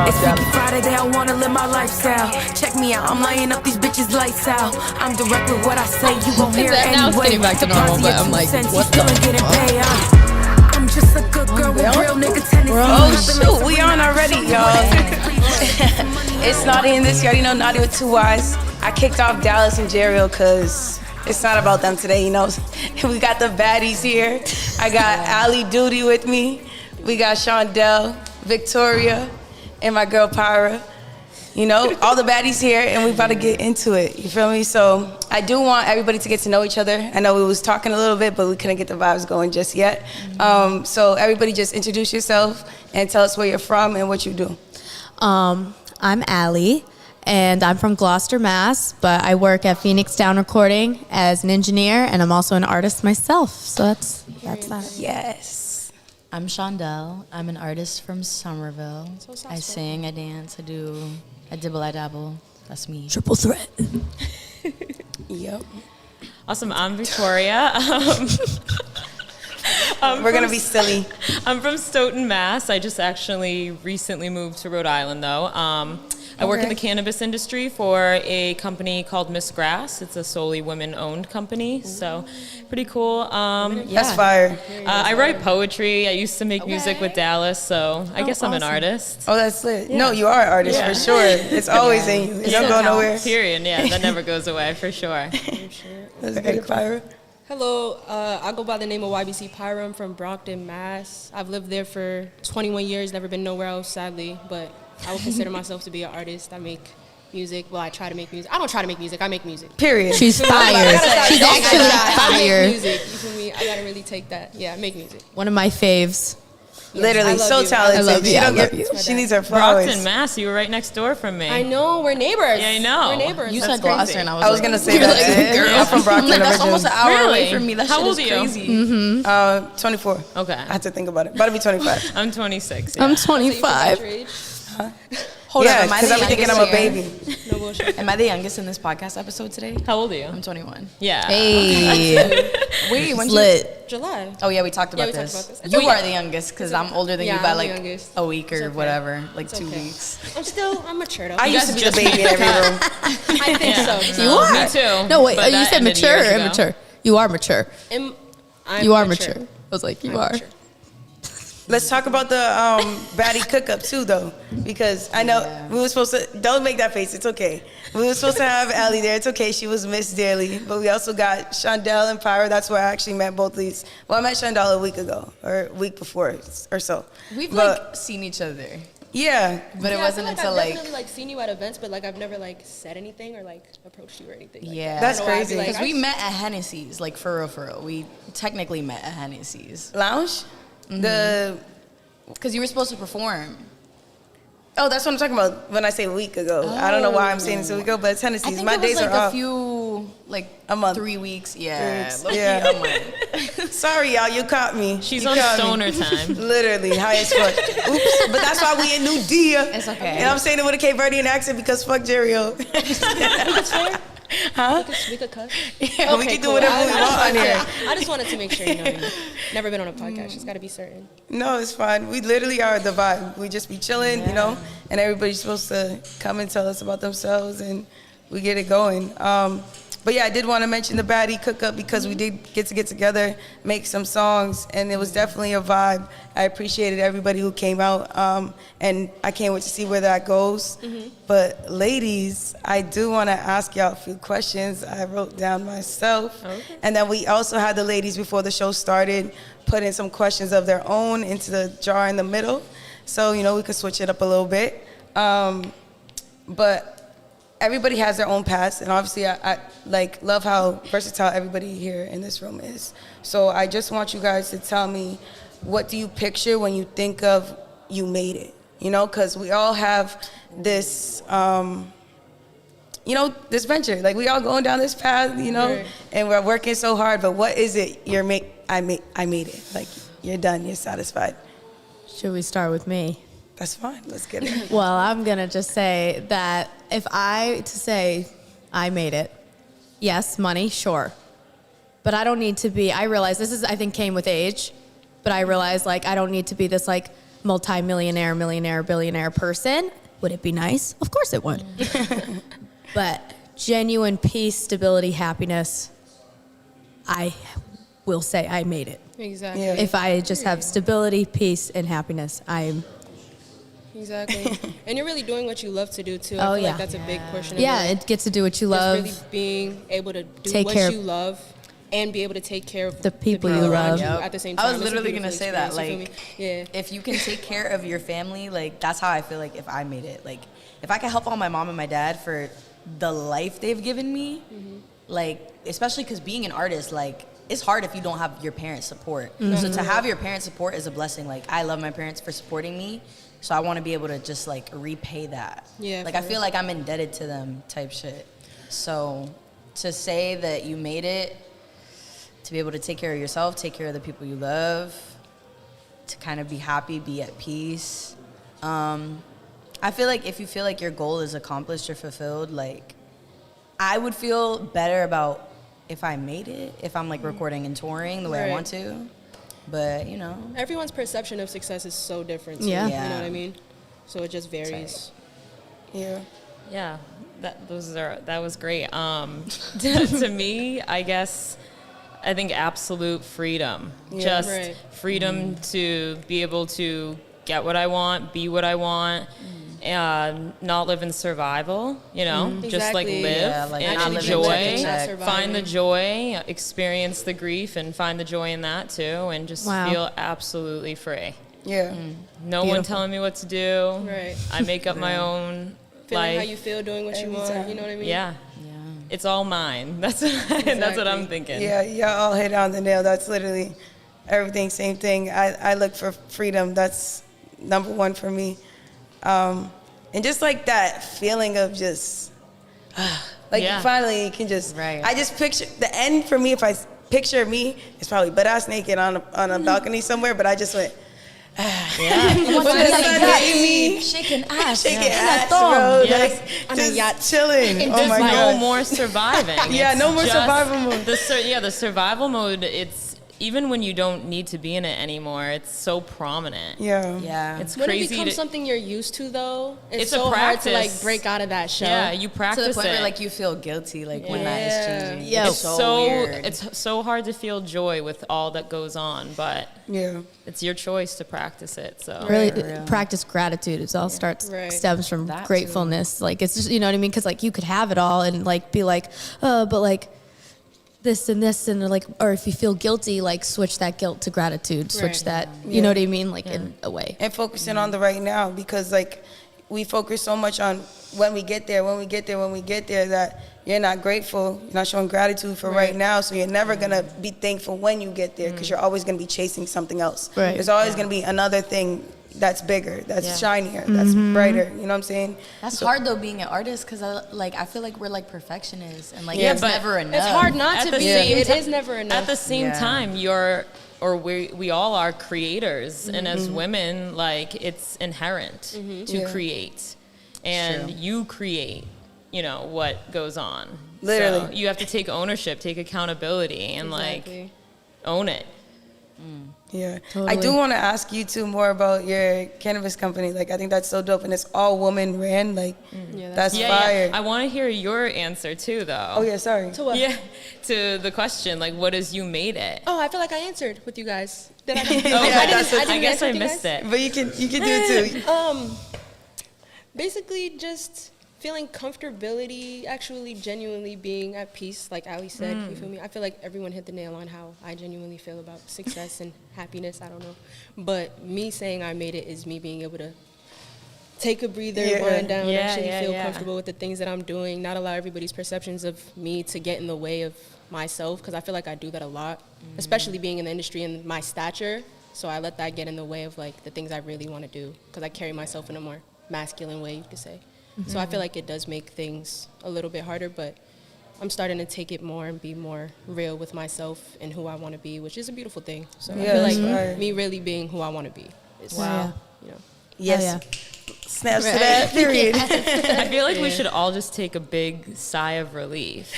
It's Freaky Friday, they all wanna live my lifestyle. Check me out, I'm lighting up these bitches lights out. I'm direct with what I say, you gon' hear it Now it's anyway. getting back to normal, but I'm like, what the fuck? I'm just a good girl with real nigga tendencies. Oh shoot, we on already, y'all. It's Naughtyy in this. You already know Naughtyy with 2 Y's. I kicked off Dallas and Jariel because it's not about them today, you know. We got the baddies here. I got Ali Duty with me. We got Shandelle, Victoria, and my girl Pira. You know, all the baddies here, and we about to get into it. You feel me? So I do want everybody to get to know each other. I know we was talking a little bit, but we couldn't get the vibes going just yet. So everybody just introduce yourself and tell us where you're from and what you do. I'm Allie, and I'm from Gloucester, Mass, but I work at Phoenix Down Recording as an engineer, and I'm also an artist myself. So that's that. Yes. I'm Shandelle. I'm an artist from Somerville. I sing, I dance, I dibble, I dabble. That's me. Triple threat. Yep. Awesome. I'm Victoria. We're going to be silly. I'm from Stoughton, Mass. I just actually recently moved to Rhode Island, though. I work in the cannabis industry for a company called Miss Grass. It's a solely women-owned company, so pretty cool. That's fire. I write poetry. I used to make music with Dallas, so I guess I'm an artist. Oh, that's lit. Yeah. No, you are an artist for sure. It's always in you. It's not going nowhere. Period. Yeah, that never goes away for sure. That's good, Pira. Hello, I go by the name of YBC Pira. I'm from Brockton, Mass. I've lived there for 21 years, never been nowhere else, sadly, but I would consider myself to be an artist. I make music. Well, I try to make music. I don't try to make music. I make music. Period. She's fired. She's actually I make fired. music. You feel me? I gotta really take that. Yeah, I make music. One of my faves. Literally, I love so you. talented. I love you. She, I don't love get, you. she needs her flowers. Brockton, Mass. You were right next door from me. I know, we're neighbors. Yeah, I know. We're neighbors. You That's said Gloucester, crazy. and I was like, going to say that. I'm from Brockton I'm like, that's originally. almost an hour Really? away from me. That How shit old is are you? crazy. 24. Okay. I had to think about it. About to be 25. I'm 26. I'm So you forgot 25. your age? Hold Yeah, up, am I because the I'm thinking I'm a youngest baby. No bullshit. here? Am I the youngest in this podcast episode today? How old are you? I'm 21. Yeah. Hey. Wait, when's Lit. July. Oh yeah, we talked about we talked this. about this. You are the youngest because I'm older than Yeah, you by I'm the like youngest. a week or It's okay. whatever, like It's 2 okay. weeks. I'm mature though. I used to be the just baby in every room. I think so. You are. Me too. No, wait. But You that said ended mature years or ago. immature? You are mature. I'm You are mature. I was like, you are. mature. Let's talk about the baddie cook-up too, though, because I know we were supposed to. Don't make that face. It's okay. We were supposed to have Allie there. It's okay. She was Miss Daily, but we also got Shandelle and Pira. That's where I actually met both these. Well, I met Shandelle a week ago or a week before or so. We've But- like seen each other, Yeah, but it wasn't until I've like definitely seen you at events, but like I've never like said anything or like approached you or anything. Like yeah, That's I don't know why I'd be crazy. like, because we met at Hennessy's, like for real. We technically met at Hennessy's lounge. The because you were supposed to perform. oh, that's what I'm talking about when I say a week ago. I don't know why I'm saying it's a week ago, but it's I Tendencies. think My it was days like are a off. few, like A month. 3 weeks. Yeah, 3 weeks. low-key, Yeah. a month. Sorry, y'all, you caught me. She's You on caught me. stoner time. Literally, high as fuck. Oops, but that's why we in New Dia. It's okay. And I'm saying it with a Cape Verdean accent because fuck Jariel. Huh? we could cuss. Yeah, we Okay, can do cool. whatever we want on here. I just wanted to make sure you know. Never been on a podcast. Just got to be certain. No, it's fine. We literally are the vibe. We just be chilling, you know, and everybody's supposed to come and tell us about themselves, and we get it going. But yeah, I did want to mention the baddie cook-up because we did get together, make some songs, and it was definitely a vibe. I appreciated everybody who came out, and I can't wait to see where that goes. But ladies, I do want to ask y'all a few questions I wrote down myself. Okay. And then we also had the ladies before the show started put in some questions of their own into the jar in the middle. So, you know, we could switch it up a little bit. But everybody has their own past, and obviously I like love how versatile everybody here in this room is. So I just want you guys to tell me, what do you picture when you think of you made it? You know, because we all have this, you know, this venture. Like we all going down this path, you know, and we're working so hard. But what is it? I made it. Like you're done. You're satisfied. Should we start with me? That's fine. Let's get it. Well, I'm going to just say that if I made it, yes, money, sure. But I don't need to be, I realize this is, I think, came with age, but I realize, like, I don't need to be this, like, multi-millionaire, millionaire, billionaire person. Would it be nice? Of course it would. But genuine peace, stability, happiness, I will say I made it. Exactly. Yeah. If I just have stability, peace, and happiness, I'm... Exactly. And you're really doing what you love to do, too. Oh, I feel yeah. like that's a big portion of Yeah, it. it gets to do what you love. Just really being able to do Take what care you love and be able to take care of The people you around love. you Yep. at the same time. I was It's a literally beautiful gonna say that, experience, you feel like, me? Yeah. if you can take care of your family, like, that's how I feel like if I made it. Like, if I could help out my mom and my dad for the life they've given me, like, especially because being an artist, like, it's hard if you don't have your parents' support. So to have your parents' support is a blessing. Like, I love my parents for supporting me, so I want to be able to just, like, repay that. Yeah, Like, I feel like I'm indebted to them type shit. So to say that you made it, to be able to take care of yourself, take care of the people you love, to kind of be happy, be at peace. I feel like if you feel like your goal is accomplished or fulfilled, like, I would feel better about if I made it, if I'm like recording and touring the way I Right. want to. But, you know. Everyone's perception of success is so different, too, Yeah. you Yeah. know what I mean? So it just varies. Yeah. Yeah, that was great. To me, I guess, I think absolute freedom. Just Right. freedom to be able to get what I want, be what I want, and not live in survival, you know? Just like Exactly. live Yeah, like and not living enjoy, check to check. find the joy, experience the grief, and find the joy in that too, and just Wow. feel absolutely free. Yeah. No one telling me what to do. Right. I make up my own Feeling life. how you feel, doing what you Every want, time. you know what I mean? Yeah. It's all mine. That's what I'm thinking. Yeah, y'all all hit on the nail. That's literally everything, same thing. I look for freedom. That's number one for me. And just like that feeling of just, like Yeah. finally you can just, Right. I just picture, the end for me, if I picture me, it's probably butt-ass naked on a balcony somewhere, but I just went, Yeah. with the sun hitting me, Shaking ass. shaking ass, bro. Yeah. Like, On a just yacht. chilling. Oh There's my no God. more surviving. Yeah, It's no more just survival mode. The survival mode, it's even when you don't need to be in it anymore, it's so prominent. Yeah. Yeah. It's When it crazy becomes to, something you're used to, though, It's so a hard to like practice. break out of that shell. yeah, you to the practice point it. where like you feel guilty like when that is Yeah. changing. Yeah. It's so weird. It's so hard to feel joy with all that goes on, but Yeah. it's your choice to practice it. So Really Right. practice gratitude. It all starts Right. stems from That too. gratefulness. Like it's just, you know what I mean? Because like you could have it all and like be like, oh, but like this and like, or if you feel guilty, like switch that guilt to gratitude. Switch Right. that. You know what I mean? Like in a way. And focusing on the right now, because like we focus so much on when we get there that you're not grateful, you're not showing gratitude for right now, so you're never gonna be thankful when you get there, because you're always gonna be chasing something else. Right. There's always gonna be another thing that's bigger, that's Yeah. shinier, that's brighter. You know what I'm saying? That's hard though, being an artist, because I feel like we're like perfectionists, and like Yeah, it's but never enough. It's hard not At to the be. same It ti- is never enough. At the same Yeah. time, we all are creators, and as women, like it's inherent to Yeah. create, and True. you create, you know, what goes on. Literally. So you have to take ownership, take accountability, and like Exactly. own it. Yeah. I Totally. do want to ask you too more about your cannabis company. Like I think that's so dope, and it's all woman ran. Like Yeah, that's Yeah, fire. yeah. I want to hear your answer too, though. Oh yeah, sorry. To what? Yeah, to the question, like, what is you made it? Oh, I feel like I answered with you guys. Did I? Okay, I guess I missed it. But you can do it too. Basically, just feeling comfortability, actually genuinely being at peace, like Ali said, you feel me? I feel like everyone hit the nail on how I genuinely feel about success and happiness, I don't know. But me saying I made it is me being able to take a breather, Yeah. wind down, Yeah, actually yeah, feel yeah. comfortable with the things that I'm doing, not allow everybody's perceptions of me to get in the way of myself, because I feel like I do that a lot, especially being in the industry and my stature. So I let that get in the way of like the things I really want to do, because I carry myself in a more masculine way, you could say. So I feel like it does make things a little bit harder, but I'm starting to take it more and be more real with myself and who I want to be, which is a beautiful thing. So I Yeah, feel like that's fire. me really being who I want to be is, Wow. you know. Yes. yeah. Snaps to that. Period. I feel like we should all just take a big sigh of relief.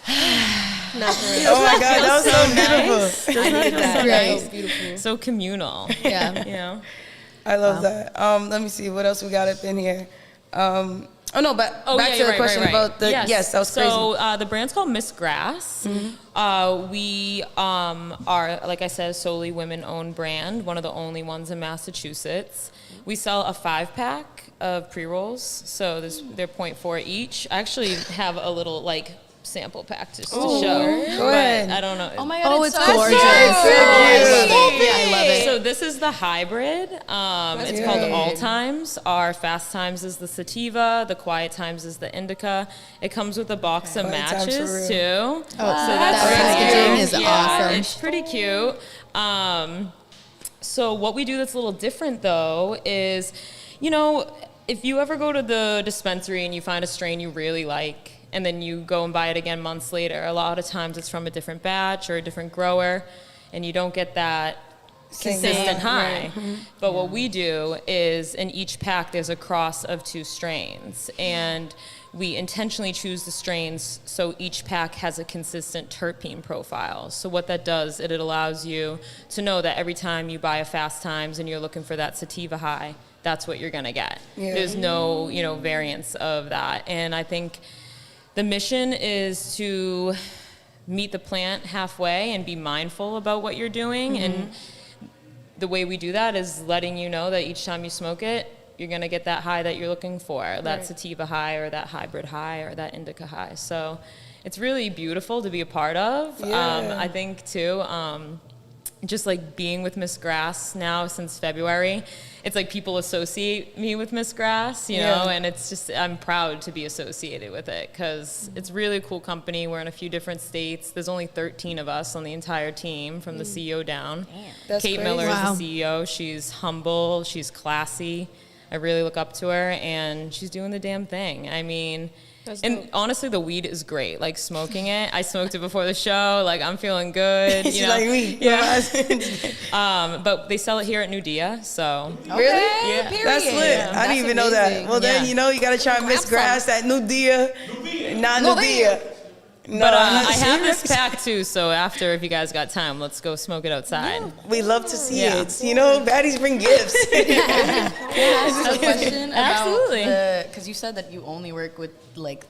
Not for real. Oh my God, that was so beautiful. I needed that. Right. That was beautiful. So communal, Yeah. you know? I love that. Let me see what else we got up in here. Back to the question about the yes, that was crazy. So the brand's called Miss Grass. We are, like I said, a solely women-owned brand, one of the only ones in Massachusetts. We sell a 5-pack of pre-rolls, so they're 0.4 each. I actually have a little sample pack just to show. Go ahead. I don't know. Oh my God, it's so gorgeous. cute. I love it. So this is the hybrid. It's called All Times. Our fast times is the sativa. The quiet times is the indica. It comes with a box of Quiet times for matches real. too. So that packaging is awesome. It's pretty cute. So what we do that's a little different though is, if you ever go to the dispensary and you find a strain you really like, and then you go and buy it again months later, a lot of times it's from a different batch or a different grower, and you don't get that consistent high. But what we do is in each pack there's a cross of 2 strains, and we intentionally choose the strains so each pack has a consistent terpene profile. So what that does, it allows you to know that every time you buy a Fast Times and you're looking for that sativa high, that's what you're gonna get. There's no variance of that. And I think the mission is to meet the plant halfway and be mindful about what you're doing. And the way we do that is letting you know that each time you smoke it, you're going to get that high that you're looking for, that sativa high or that hybrid high or that indica high. So it's really beautiful to be a part of. I think too, just being with Miss Grass now since February, it's people associate me with Miss Grass, you know, and it's just, I'm proud to be associated with it because it's really a cool company. We're in a few different states. There's only 13 of us on the entire team from the CEO down. That's Kate crazy. Miller is the CEO. She's humble. She's classy. I really look up to her, and she's doing the damn thing. I mean, and honestly, the weed is great. Smoking it, I smoked it before the show. I'm feeling good. She's like me. Yeah. But they sell it here at Naughtyy, so. Really? Yeah. That's lit. I didn't even know that. Well, then, you got to try Miss Grass at Naughtyy. Not Naughtyy. No, But I have this pack too, so after, if you guys got time, let's go smoke it outside. We love to see it. Baddies bring gifts. Can I ask a question about Absolutely. because you said that you only work with,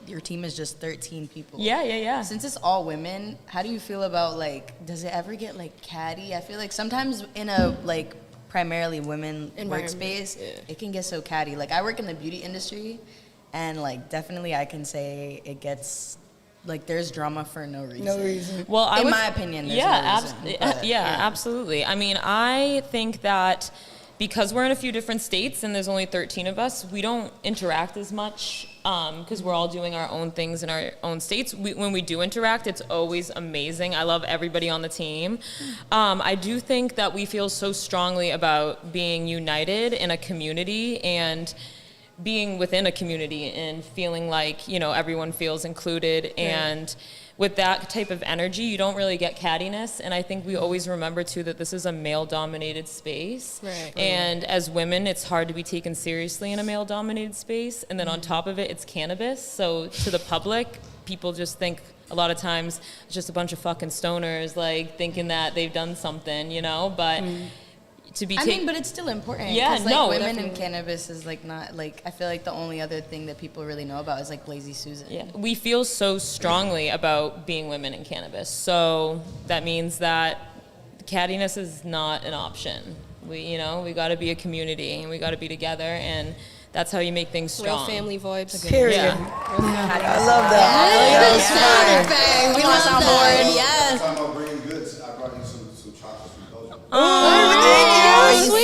your team is just 13 people. Yeah. Since it's all women, how do you feel about, does it ever get, catty? I feel like sometimes in a, primarily women workspace, it can get so catty. I work in the beauty industry, and, definitely I can say it gets... there's drama for no reason. No reason. Well, in my opinion, there's no reason. Absolutely. I mean, I think that because we're in a few different states and there's only 13 of us, we don't interact as much because we're all doing our own things in our own states. When we do interact, it's always amazing. I love everybody on the team. I do think that we feel so strongly about being united in a community and being within a community and feeling everyone feels included. And with that type of energy, you don't really get cattiness. And I think we always remember too that this is a male-dominated space. Right. And as women, it's hard to be taken seriously in a male-dominated space. And then on top of it, it's cannabis. So to the public, people just think a lot of times it's just a bunch of fucking stoners thinking that they've done something, but to be but it's still important. Yeah, 'cause, no, women definitely. in cannabis is not I feel like the only other thing that people really know about is Lazy Susan. Yeah, we feel so strongly about being women in cannabis. So that means that cattiness is not an option. We got to be a community and we got to be together, and that's how you make things strong. Real family vibes. Period. Yeah. I love that. We love that. Yes. Talking about bringing goods, I brought you some chocolates from Belgium. Thank you.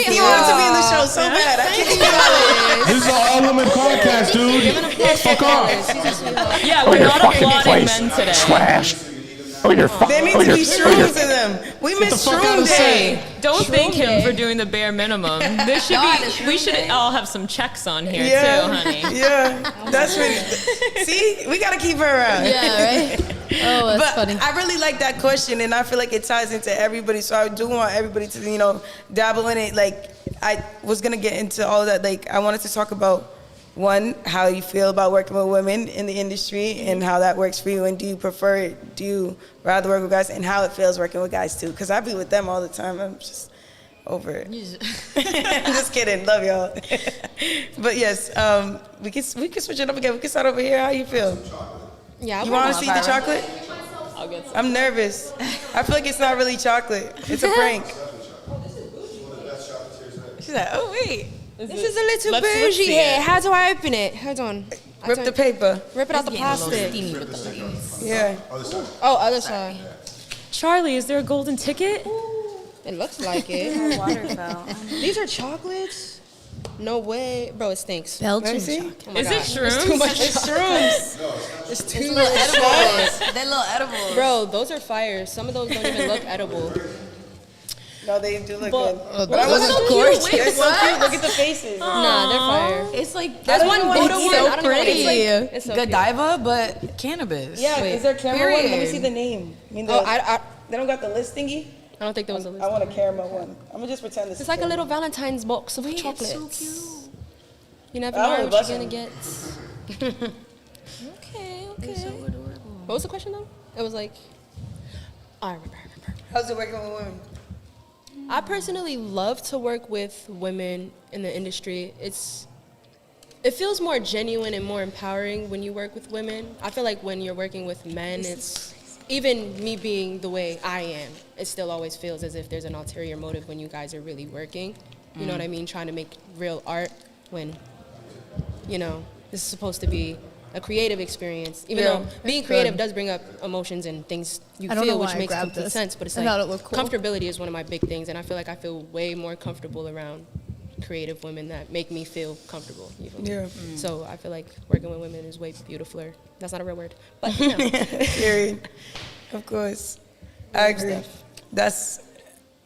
He wanted to be in the show so bad. I can't even This is an all-women podcast, dude. Fuck off. Yeah, we're not applauding men today. Trash. Oh, you're There needs to be shrooms in them. We miss the fuck out shroom of day. Don't thank him for doing the bare minimum. There should be. We should all have some checks on here too, honey. Yeah, that's really. See, we gotta keep her around. Yeah, right? Oh, that's But funny. I really like that question, and I feel like it ties into everybody. So I do want everybody to, dabble in it. I was gonna get into all of that. I wanted to talk about, one, how you feel about working with women in the industry and how that works for you, and do you prefer it? Do you rather work with guys, and how it feels working with guys too? Because I be with them all the time. I'm just, over it. I'm just kidding. Love y'all. But yes, we can switch it up again. We can start over here. How you feel? Yeah. You want to see the chocolate? I'll get some. I'm nervous. I feel like it's not really chocolate. It's a prank. She's like, oh wait, this is a little let's bougie see here. it. How do I open it? Hold on. Rip the paper. Rip it out the plastic. Yeah. Oh, other side. Charlie, is there a golden ticket? It looks like it. Water fell. These are chocolates? No way. Bro, it stinks. Belgian see? chocolate. Oh my Is God. it shrooms? It's too much shrooms. It's too much Edibles. They're little edibles. Bro, those are fire. Some of those don't even look edible. No, they do look But- good. But I wasn't so gorgeous. They're so cute. Look at the faces. Nah, they're fire. It's like There's one know photo what one. so I don't know what it's pretty. like. It's so cute. Godiva, but cannabis. Yeah, Wait, is there a camera one? Let me period. see the name. I mean, Oh, I they don't got the list thingy? I don't think there was a list. I want a caramel one. I'm gonna just pretend this It's is like a caramel. little Valentine's box of chocolates. It's so cute. You never I know don't what know, you're gonna get. Okay. What was the question though? It was like, I remember. How's it working with women? I personally love to work with women in the industry. It feels more genuine and more empowering when you work with women. I feel like when you're working with men, it's even me being the way I am, it still always feels as if there's an ulterior motive when you guys are really working. You know what I mean? Trying to make real art when, you know, this is supposed to be a creative experience. Even Yeah, though being it's creative good. does bring up emotions and things you I don't know feel, why which I makes grabbed complete this. sense. But it's I like thought it looked cool. comfortability is one of my big things, and I feel like I feel way more comfortable around creative women that make me feel comfortable. You feel me? Yeah. So I feel like working with women is way beautifuler. That's not a real word, but you know. Period. Of course. I agree. That's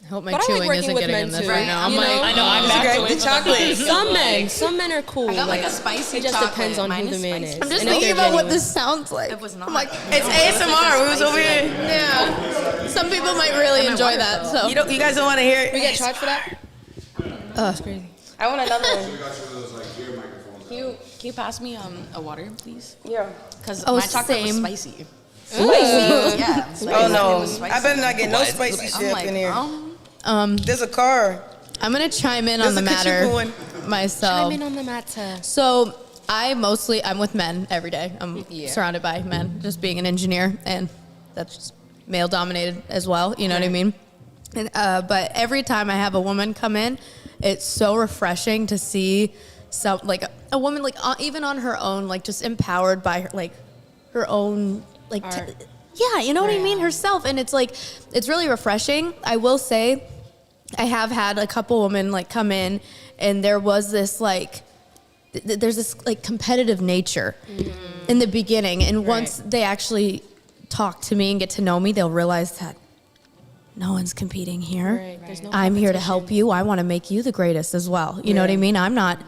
I hope my But I like chewing working isn't with getting men in this too, right now. I'm you like, know? I know, I'm It's back okay. to The it. chocolate. Some men are cool. I got like a spicy It just chocolate. depends on Mine who the is man spicy. is. I'm just And if thinking they're about what genuine. this sounds like. It was not. I'm like, It's ASMR. We was over here. yeah. Some people might really enjoy that. So You guys don't want to hear it? We get charged for that? That's crazy. I want another one. We got you one of those like ear microphones. Can you pass me a water, please? Yeah. Because Oh, my chocolate was same. spicy. Yeah. Spicy. Oh It no. was spicy. I better not get no spicy shit I'm up like, in here. um, There's a car. I'm gonna chime in on There's the a kitchen matter going. myself. Chime in on the matter. So I'm with men every day. I'm surrounded by men, just being an engineer, and that's just male dominated as well. You know what I mean? And, but every time I have a woman come in, it's so refreshing to see some like a woman like even on her own, like just empowered by her own like Art. yeah, you know what I mean, herself, and it's like it's really refreshing. I will say, I have had a couple women like come in, and there was this like. There's this like competitive nature in the beginning, and once they actually talk to me and get to know me, they'll realize that no one's competing here. Right. There's no I'm here to help competition. you. I want to make you the greatest as well. You know what I mean? I'm not.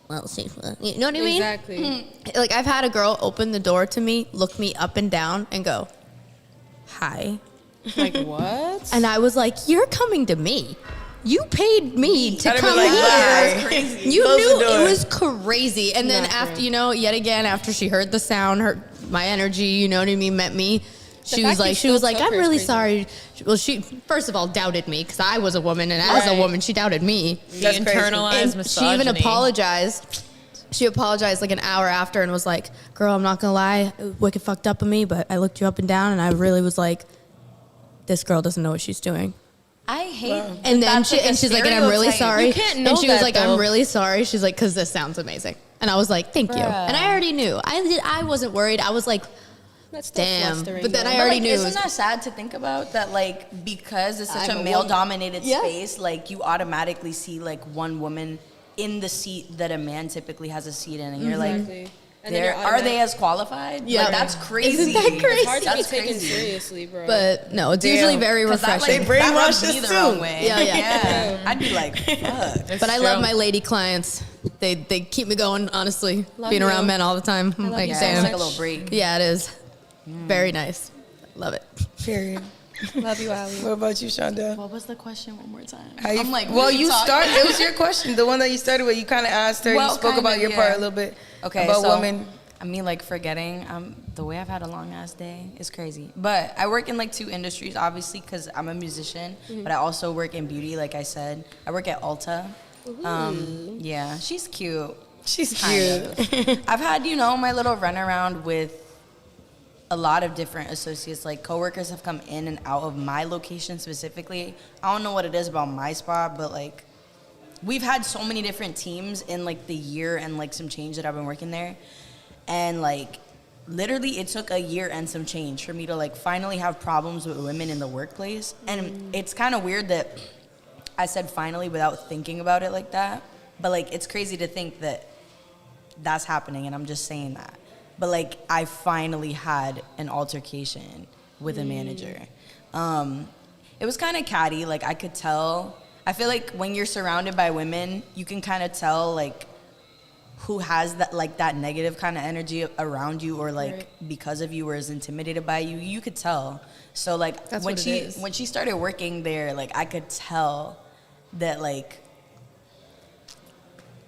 Well, see, you know what I mean? Exactly. Like I've had a girl open the door to me, look me up and down, and go, "Hi," Like what? and I was like, "You're coming to me." You paid me to I'd have come been like, here. bye. You Close knew the door. it was crazy. And then Not after, true. yet again, after she heard the sound, my energy, you know what I mean, met me. She was fact you like, still I'm took her is really crazy. sorry. Well, she first of all doubted me because I was a woman, and as a Right. woman, she doubted me. The That's crazy. internalized And misogyny. she even apologized. She apologized like an hour after and was like, "Girl, I'm not gonna lie, it was wicked fucked up of me, but I looked you up and down, and I really was like, this girl doesn't know what she's doing." I hate. And then that's like a she's like, and I'm really stereotype. sorry. You can't know and she was that, like, though. I'm really sorry. She's like, because this sounds amazing. And I was like, thank you. Bruh. And I already knew. I wasn't worried. I was like, That's still damn. flustering, But then though. I But, already like, knew. Isn't that sad to think about that? Like, because it's such I'm a a male-dominated Yeah. space, like you automatically see like one woman in the seat that a man typically has a seat in, and you're Exactly. like, And then you're are they as qualified? Yeah. Like, that's crazy. Isn't that crazy? It's hard to be That's taken crazy. seriously, bro. But no, it's Damn. usually very 'Cause that, refreshing. like, They that brainwashed rubs me us the wrong too. way. Yeah. I'd be like, fuck. It's But I love true. my lady clients. They keep me going, honestly. Love being you. around men all the time. I'm like, you Yeah, so it's damn. like a little break. Yeah, it is. Very nice. Love it. Period. Love you, Ali. What about you, Shandelle? What was the question one more time? How you, I'm like, well, really you talking. start. It was your question, the one that you started with. You kind of asked her. Well, you spoke kind about of, your yeah. part a little bit. Okay, about so women I mean, like, forgetting, the way I've had a long-ass day is crazy. But I work in, like, 2 industries, obviously, because I'm a musician. But I also work in beauty, like I said. I work at Ulta. Yeah, she's cute. She's cute. I've had, you know, my little run around with a lot of different associates. Like, coworkers have come in and out of my location specifically. I don't know what it is about my spot, but, like, we've had so many different teams in, like, the year and, like, some change that I've been working there. And, like, literally it took a year and some change for me to, like, finally have problems with women in the workplace. And it's kind of weird that I said finally without thinking about it like that. But, like, it's crazy to think that that's happening, and I'm just saying that. But, like, I finally had an altercation with a manager. It was kind of catty. Like, I could tell. I feel like when you're surrounded by women, you can kind of tell, like, who has that, like, that negative kind of energy around you, or, like, because of you, or is intimidated by you. You could tell. So, like, That's when what she started working there, like, I could tell that, like,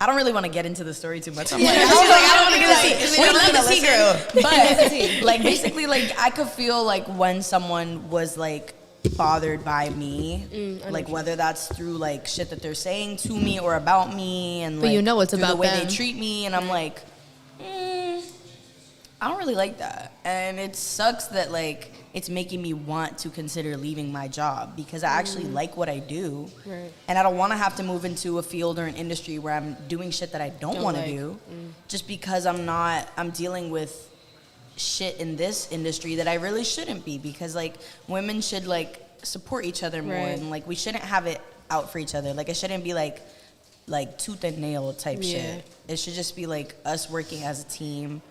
I don't really want to get into the story too much. I'm like, I don't want to get into We love the tea girl. But, like, basically, like, I could feel, like, when someone was, like, bothered by me, like, whether that's through, like, shit that they're saying to me or about me, and, But like, you know it's through about the way them. they treat me, and I'm like, I don't really like that. And it sucks that, like, it's making me want to consider leaving my job, because I actually like what I do. Right. And I don't want to have to move into a field or an industry where I'm doing shit that I don't want to like. do, just because I'm dealing with shit in this industry that I really shouldn't be, because, like, women should, like, support each other more, Right. and, like, we shouldn't have it out for each other. Like, it shouldn't be like tooth and nail type shit. It should just be, like, us working as a team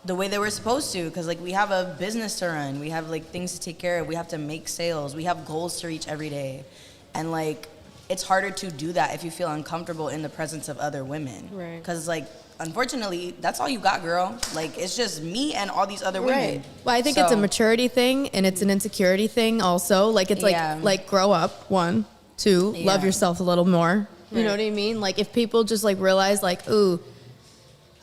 the way that we're supposed to, because, like, we have a business to run, we have, like, things to take care of, we have to make sales, we have goals to reach every day, and, like, it's harder to do that if you feel uncomfortable in the presence of other women, Right. because, like, unfortunately, that's all you got, girl. Like, it's just me and all these other women. Well, I think it's a So- maturity thing, and it's an insecurity thing also. Like, it's Yeah. like grow up, 1, 2, love Yeah. yourself a little more. You know what I mean? Like, if people just, like, realize, like, ooh,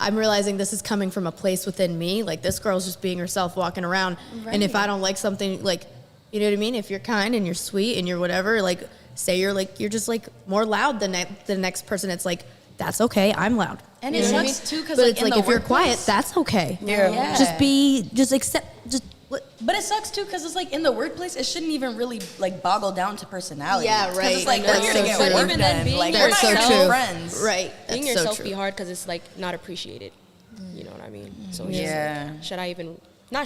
I'm realizing this is coming from a place within me. Like, this girl's just being herself walking around. And if I don't like something, like, you know what I mean? If you're kind and you're sweet and you're whatever, like, say you're just, like, more loud than the next person. It's like, that's okay. I'm loud. And You it know what I sucks, mean? too, 'cause, But like, it's in like, the if you're quiet, workplace- that's okay. Yeah. Just accept, But it sucks too, because it's like in the workplace, it shouldn't even really, like, boggle down to personality. Yeah, 'Cause right. it's like, That's we're here so to get true. work Even then, done. being Like, we're That's not so your true. friends. Right. Being That's so yourself true. be hard because it's like not appreciated. You know what I mean? So it's Yeah. just like,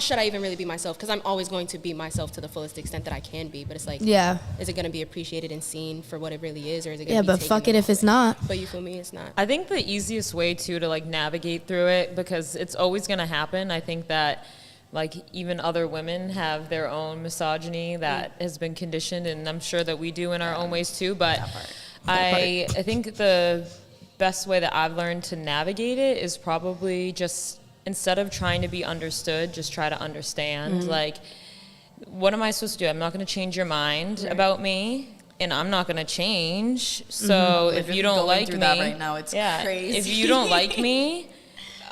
should I even really be myself? Because I'm always going to be myself to the fullest extent that I can be. But it's like, Yeah. is it going to be appreciated and seen for what it really is, or is it going to Yeah, be but taken fuck it the if wrong it's way? not. But you feel me? It's not. I think the easiest way too to like navigate through it, because it's always going to happen. I think that like even other women have their own misogyny that has been conditioned, and I'm sure that we do in our own ways too. But I think the best way that I've learned to navigate it is probably just, instead of trying to be understood, just try to understand. Like, what am I supposed to do? I'm not going to change your mind about me, and I'm not going to change. So if you don't like me, that right now, it's crazy. if you don't like me,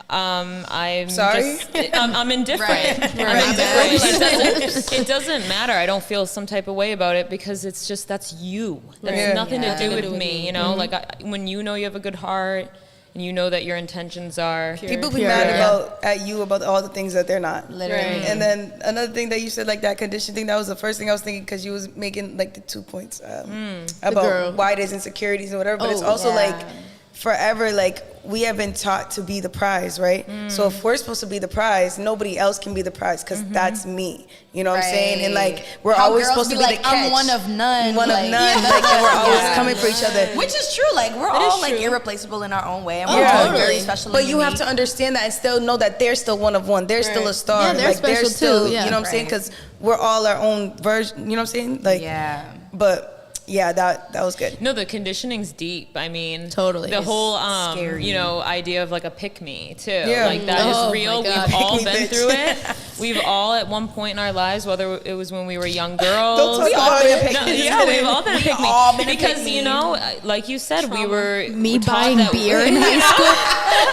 I'm Sorry? I'm indifferent. I'm indifferent. It doesn't matter. I don't feel some type of way about it, because it's just, that's you. That's Right. nothing Yeah. to do with me. You know, like when you know you have a good heart and you know that your intentions are People be Pure. mad Yeah. at you about all the things that they're not. Literally. And then another thing that you said, like that condition thing, that was the first thing I was thinking, because you was making like the 2 points girl. about why there's insecurities and whatever. But it's also yeah. like forever, like we have been taught to be the prize, right? So if we're supposed to be the prize, nobody else can be the prize, because that's me. You know what I'm saying? And like we're How always girls supposed to be be like, the catch. I'm one of none. One like, of none. Like, and we're always coming for each other. Which is true. Like, we're all like irreplaceable in our own way, and we're Yeah. all Totally. very special. But and you have unique. to understand that and still know that they're still one of one. They're still a star. Yeah, they're like special still, too, yeah. You know what I'm saying? Right. Because we're all our own version. You know what I'm saying? Like, Yeah. But yeah, that was good. No, the conditioning's deep. I mean, Totally. The It's whole, scary. you know, idea of like a pick me too. Yeah. Like that Oh, is real. my God. We've all Pick me, been bitch. through it. we've all at one point in our lives, whether it was when we were young girls. Don't talk about it. Yeah, we've all been a pick me. all been a Because, pick me. you know, like you said, we were Me taught buying that beer in high school.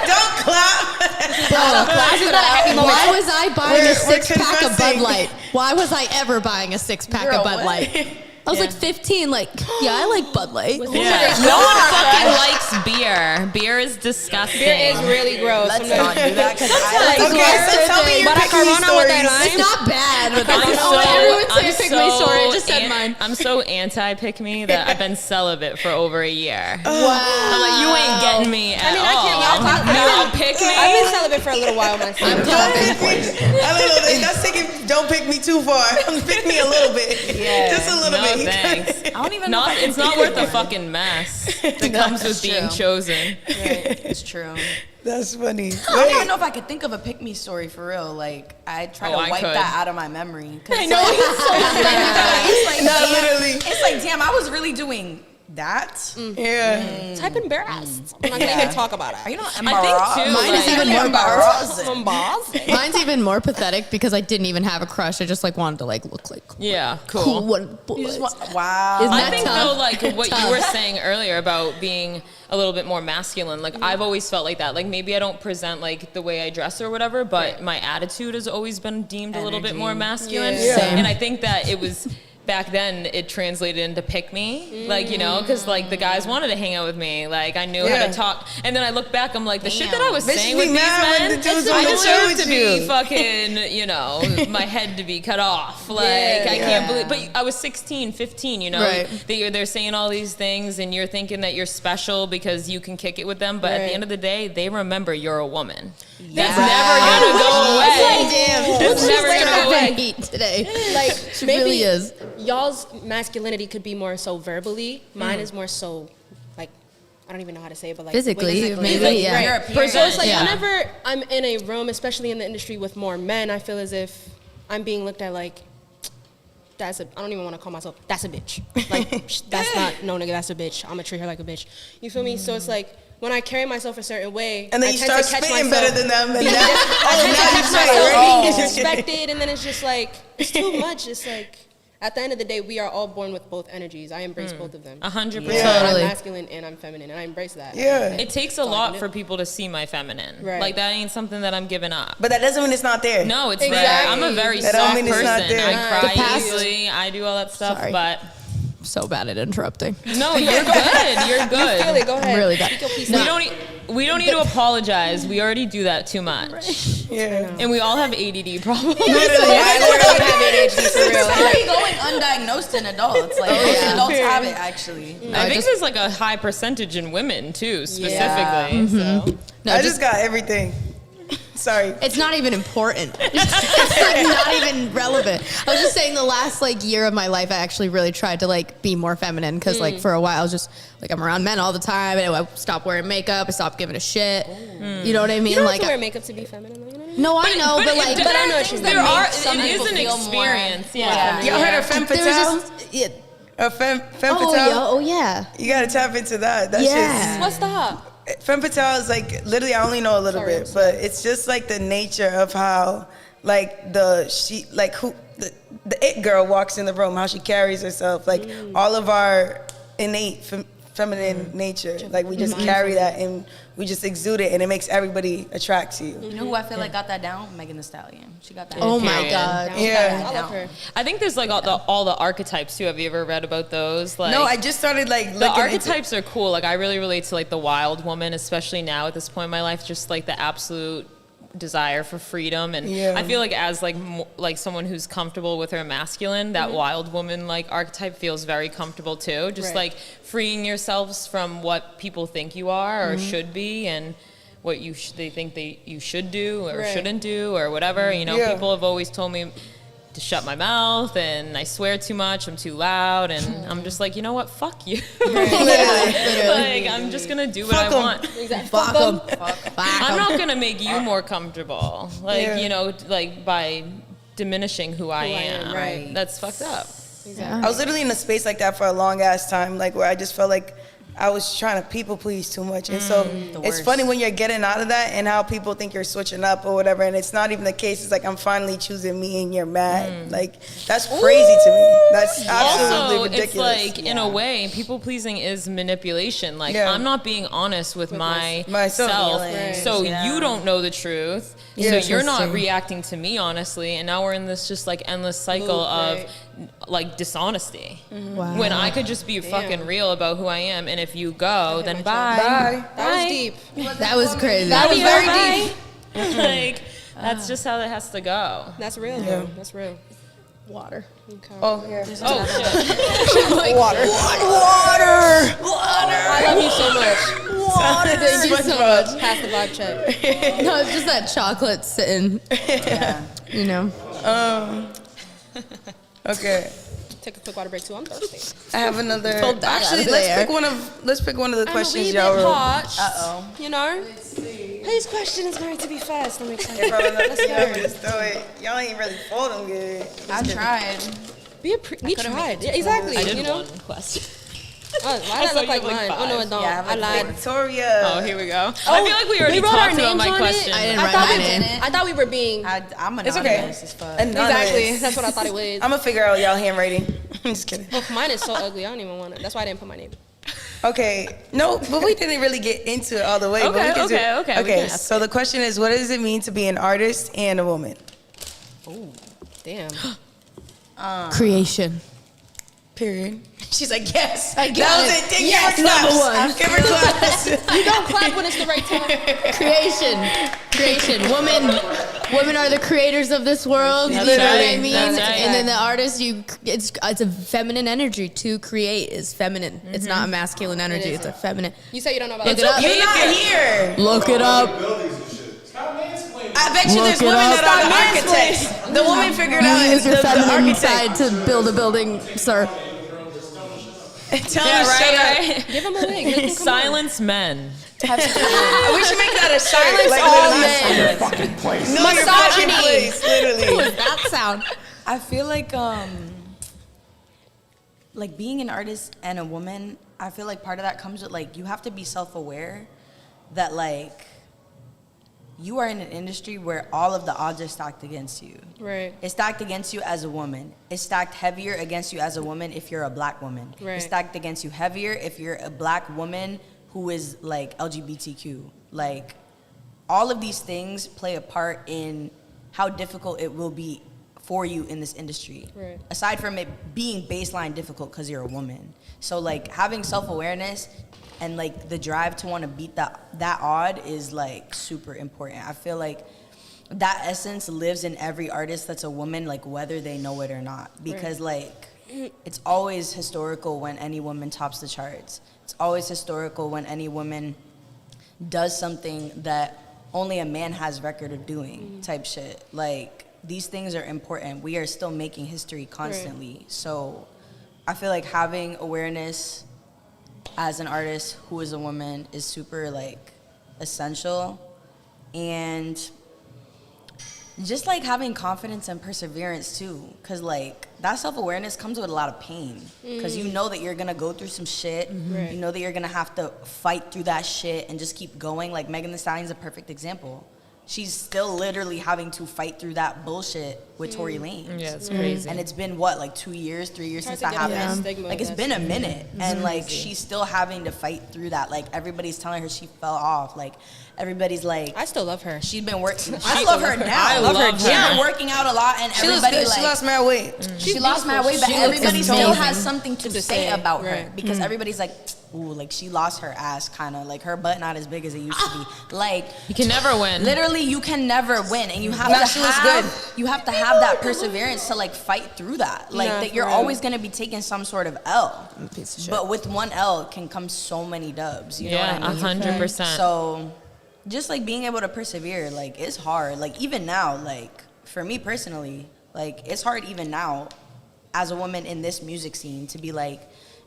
Don't clap. Why was I buying a We're 6-pack of Bud confessing. Light? Why was I ever buying a 6-pack of Bud Light? I was like 15, like, yeah, I like Bud Light. Yeah. No one fucking likes beer. Beer is disgusting. Beer is really gross. Let's not do that because I like Okay, so tell me your But pick me Corona with that stories. It's not bad. But I'm pick me story. I just said an- mine. I'm so anti-pick me that I've been celibate for over a year. Wow. I'm like, you ain't getting me at I all. can't. No, pick me. I've been celibate for a little while myself. Don't pick me. I don't know. That's taking. Don't pick me too far. Pick me a little bit. Yeah. Just a little No bit. thanks. I don't even know. Not, if I can it's not pick worth the anyone. fucking mess that comes with That's being true. chosen. It's true. That's funny. I don't even know if I could think of a pick me story for real. Like I try Oh, to I wipe could. that out of my memory. I know. It's like, Not damn, literally. It's like, damn, I was really doing that. Yeah. Type embarrassed. I'm not gonna even talk about it. Are you not I think too. Mine is like- even more embarrassing. Mine's even more pathetic because I didn't even have a crush. I just like wanted to like look like Yeah, cool cool. one boys. You just want, wow. Isn't I that think tough? though, like what you were saying earlier about being a little bit more masculine, like I've always felt like that. Like maybe I don't present like the way I dress or whatever, but my attitude has always been deemed a little bit more masculine. Yeah. Same. And I think that it was back then it translated into pick me, like, you know, because like the guys wanted to hang out with me, like I knew how Yeah. to talk, and then I look back, I'm like the shit that I was Bitches saying be with these mad when men, the dudes I wanna chill deserve with to be you. fucking, you know, my head to be cut off, like I can't believe, but I was 16, 15, you know, Right. they're saying all these things and you're thinking that you're special because you can kick it with them, but at the end of the day, they remember you're a woman. That's never gonna go away. It's never gonna go away. Hate today. Like She maybe really is. y'all's masculinity could be more so verbally. Mine is more so like I don't even know how to say it, but like Physically, maybe, Like, yeah. right. Your appearance. So it's like Yeah. whenever I'm in a room, especially in the industry with more men, I feel as if I'm being looked at like I don't even want to call myself that's a bitch. Like that's not no nigga, that's a bitch. I'm gonna treat her like a bitch. You feel me? So it's like when I carry myself a certain way, And then I you tend start to catch spitting myself better than them. And being now, I tend to now catch you myself say, being oh. disrespected, and then it's just like it's too much. It's like at the end of the day, we are all born with both energies. I embrace both of them. 100%. Totally. I'm masculine and I'm feminine, and I embrace that. Yeah. It takes a lot for people to see my feminine. Right. Like that ain't something that I'm giving up. But that doesn't mean it's not there. No, it's Exactly. there. I'm a very That don't soft mean it's not person. there. I cry The past- easily. I do all that stuff, Sorry. but So bad at interrupting. no, you're good. You're good. Feel it, go ahead. Really bad. Speak your piece We now. don't need to apologize. We already do that too much. Yeah. And we all have ADD problems. Literally, I literally have ADHD for real. It's actually going undiagnosed in adults. Like most adults have it actually. I think there's like a high percentage in women too, specifically. Yeah. So. No, I just got everything. Sorry. It's not even important. It's like not even relevant. I was just saying the last like year of my life, I actually really tried to like be more feminine because like for a while I was just like I'm around men all the time and I stopped wearing makeup. I stopped giving a shit. You know what I mean? You don't like have to wear makeup to be feminine. Though, you know what I mean? no, I know, but like but I know what you mean. There are. some It is people an feel more- experience. Yeah. Y'all heard of femme there was fatale? just yeah. Femme Oh fatale? yeah, oh yeah. You gotta tap into that. That Yeah. What's that? Femme fatale is like literally I only know a little bit, but it's just like the nature of how like the it girl walks in the room, how she carries herself, like all of our innate feminine nature, like we just carry that and we just exude it, and it makes everybody attract to you. You know who I feel like got that down? Megan Thee Stallion. She got that. Oh down. my Period. god. Yeah. I love her. I think there's like all the archetypes too. Have you ever read about those? Like, No, I just started like looking the into archetypes are cool. Like I really relate to like the wild woman, especially now at this point in my life. Just like the absolute desire for freedom, and Yeah. I feel like as like like someone who's comfortable with her masculine, that wild woman like archetype feels very comfortable too. Just Right. like freeing yourselves from what people think you are or should be, and what they think you should do or Right. shouldn't do or whatever. You know, Yeah. people have always told me to shut my mouth and I swear too much, I'm too loud, and I'm just like, you know what, fuck you. Like I'm just gonna do what Fuck I 'em. want. Fuck 'em. I'm not gonna make you more comfortable, like Yeah. you know, like by diminishing who I am. right. That's fucked up. I was literally in a space like that for a long ass time, like where I just felt like I was trying to people please too much. And so it's funny when you're getting out of that and how people think you're switching up or whatever, and it's not even the case. It's like, I'm finally choosing me and you're mad. Like, that's crazy to me. That's absolutely also, ridiculous. it's like, in a way, people pleasing is manipulation. Like, I'm not being honest with myself, so you don't know the truth. So you're not reacting to me honestly, and now we're in this just like endless cycle of like dishonesty. Wow. When I could just be fucking real about who I am, and if you go, then bye. That was deep. That was crazy. That was very deep. Like, that's just how it has to go. That's real. Yeah. That's real. Water. Okay. Oh, here. Oh, shit. Water. I love you so much. Water. Thank you so much. Pass the vibe check. No, it's just that chocolate sitting. You know. Okay. Take a quick water break too. I'm thirsty. I have another. Pulled that Actually, out of let's there. pick one of the questions I'm a y'all wee bit wrote. parched. You know. Whose question is going to be first? Let me try. Let's go. Just throw it. Y'all ain't really fold them good. I tried. We tried. Yeah, exactly. I did you know. one question. Why did that look like mine? Oh no, it don't. Yeah, I lied. Victoria. Oh, here we go. I feel like we already wrote our talked about names my on it. question. I didn't write my name. I thought we were being. I'm It's anonymous okay. as fuck. Exactly. That's what I thought it was. I'm gonna figure out y'all handwriting. I'm just kidding. Look, mine is so ugly. I don't even want it. That's why I didn't put my name. Okay, no, but we didn't really get into it all the way. Okay, but we can okay. We Okay, can ask so the question is, what does it mean to be an artist and a woman? Oh, damn. Creation. Period. She's like, yes. I got that was it. it. Yes, Give her number claps. one. Give her claps. You don't clap when it's the right time. Creation. Women are the creators of this world. You know what I mean? That's right. And then the artist, it's a feminine energy. To create is feminine. It's not a masculine energy. It's a feminine. You say you don't know about Look it. it up. You're not here. Look it up. Buildings and shit. Stop mansplaining. I bet you Look there's it women up. that are the architects. The woman figured out You use your the feminine architect. side to build a building, sir. Tell him to shut up. Give him a wig. Let him come Silence men. We should make that a shirt. Silence all men. Fucking place. No, your fucking place, literally. That sound. I feel like being an artist and a woman, I feel like part of that comes with like you have to be self-aware that like you are in an industry where all of the odds are stacked against you. Right. It's stacked against you as a woman. It's stacked heavier against you as a woman if you're a black woman. Right. It's stacked against you heavier if you're a black woman who is like LGBTQ. Like all of these things play a part in how difficult it will be for you in this industry. Right. Aside from it being baseline difficult because you're a woman. So like having self-awareness and like the drive to want to beat that odd is like super important. I feel like that essence lives in every artist that's a woman, like whether they know it or not. Because like it's always historical when any woman tops the charts. It's always historical when any woman does something that only a man has record of doing type shit. Like these things are important. We are still making history constantly. Right. So I feel like having awareness as an artist who is a woman is super like essential, and just like having confidence and perseverance too, because like that self-awareness comes with a lot of pain, because you know that you're gonna go through some shit. You know that you're gonna have to fight through that shit and just keep going. Like Megan Thee Stallion's a perfect example. She's still literally having to fight through that bullshit with Tory Lanez. Yeah, it's crazy. And it's been what, like 2 years, 3 years since that Trying to get happened? that stigma, Like it's been a minute. And like she's still having to fight through that. Like everybody's telling her she fell off. Like everybody's like, I still love her. she's been working. I love her now. I love her She's now. been working out a lot, and She looks everybody good. like She lost mad weight. she lost my weight, but She looks everybody still amazing. has something to say say, about her, right. because everybody's like, ooh, like she lost her ass, kind of like her butt not as big as it used to be. Like You can never win. literally, you can never win, and you have Nah, to she looks have you have to have that perseverance to like fight through that. Like Nah, that, for you're real. always gonna be taking some sort of L. Piece of shit. But with one L can come so many dubs. You know Yeah, what I mean? 100%. So just like being able to persevere, like it's hard. Like even now, like for me personally, like it's hard even now as a woman in this music scene to be like,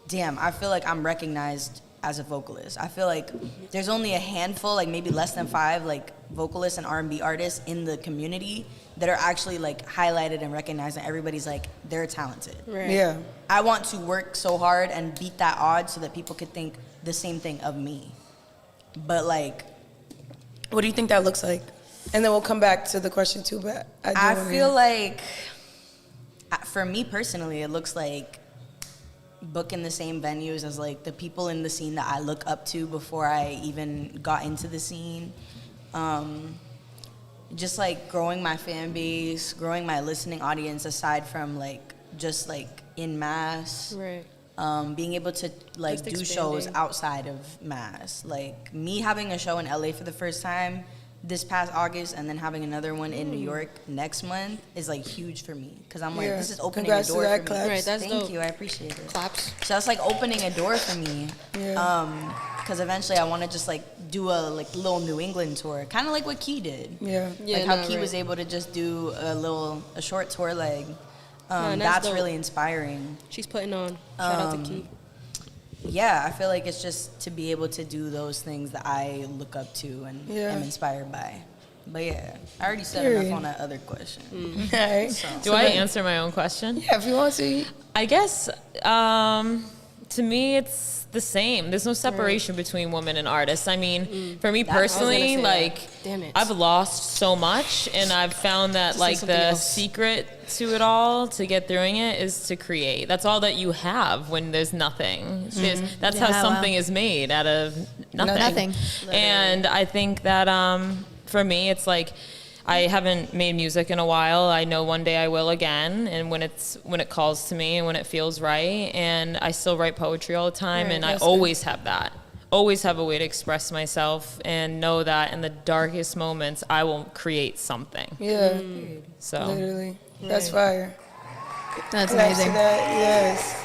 damn, I feel like I'm recognized as a vocalist. I feel like there's only a handful, like maybe less than 5, like vocalists and R&B artists in the community, that are actually like highlighted and recognized, and everybody's like, they're talented. Right. Yeah. I want to work so hard and beat that odd so that people could think the same thing of me. But like, What do you think that looks like? And then we'll come back to the question too, but I feel like, for me personally, it looks like booking the same venues as like the people in the scene that I look up to before I even got into the scene. Just like growing my fan base, growing my listening audience aside from like just like in mass. Right. Being able to like Just do shows expanding. outside of mass. Like me having a show in LA for the first time this past August and then having another one in New York next month is like huge for me because I'm like, Yeah. this is opening Congrats a to door that, for me. claps. Right, that's Thank dope. you, I appreciate it. Claps. So that's like opening a door for me. Yeah. Because eventually I want to just like do a like little New England tour, kind of like what Key did. Yeah. Yeah, Like how no, Key right. was able to just do a short tour leg. and that's That's dope. really inspiring. She's putting on. Shout out to Key. Yeah, I feel like it's just to be able to do those things that I look up to and Yeah. am inspired by. But yeah, I already said Period. enough on that other question. All right. Do I answer my own question? Yeah, if you want to. I guess to me it's the same. There's no separation between woman and artist. I mean, for me That's what I was gonna personally, say, like Damn it. I've lost so much, and I've found that like something the else. secret to it all, to get through it, is to create. That's all that you have when there's nothing. That's how Yeah, something wow. is made, out of nothing. Nothing. And I think that for me, it's like, I haven't made music in a while. I know one day I will again, and when it calls to me and when it feels right. And I still write poetry all the time, Right, and I that's always have that. Always have a way to express myself, and know that in the darkest moments I will create something. Yeah. So Literally. That's fire. That's Claps to amazing. that, yes.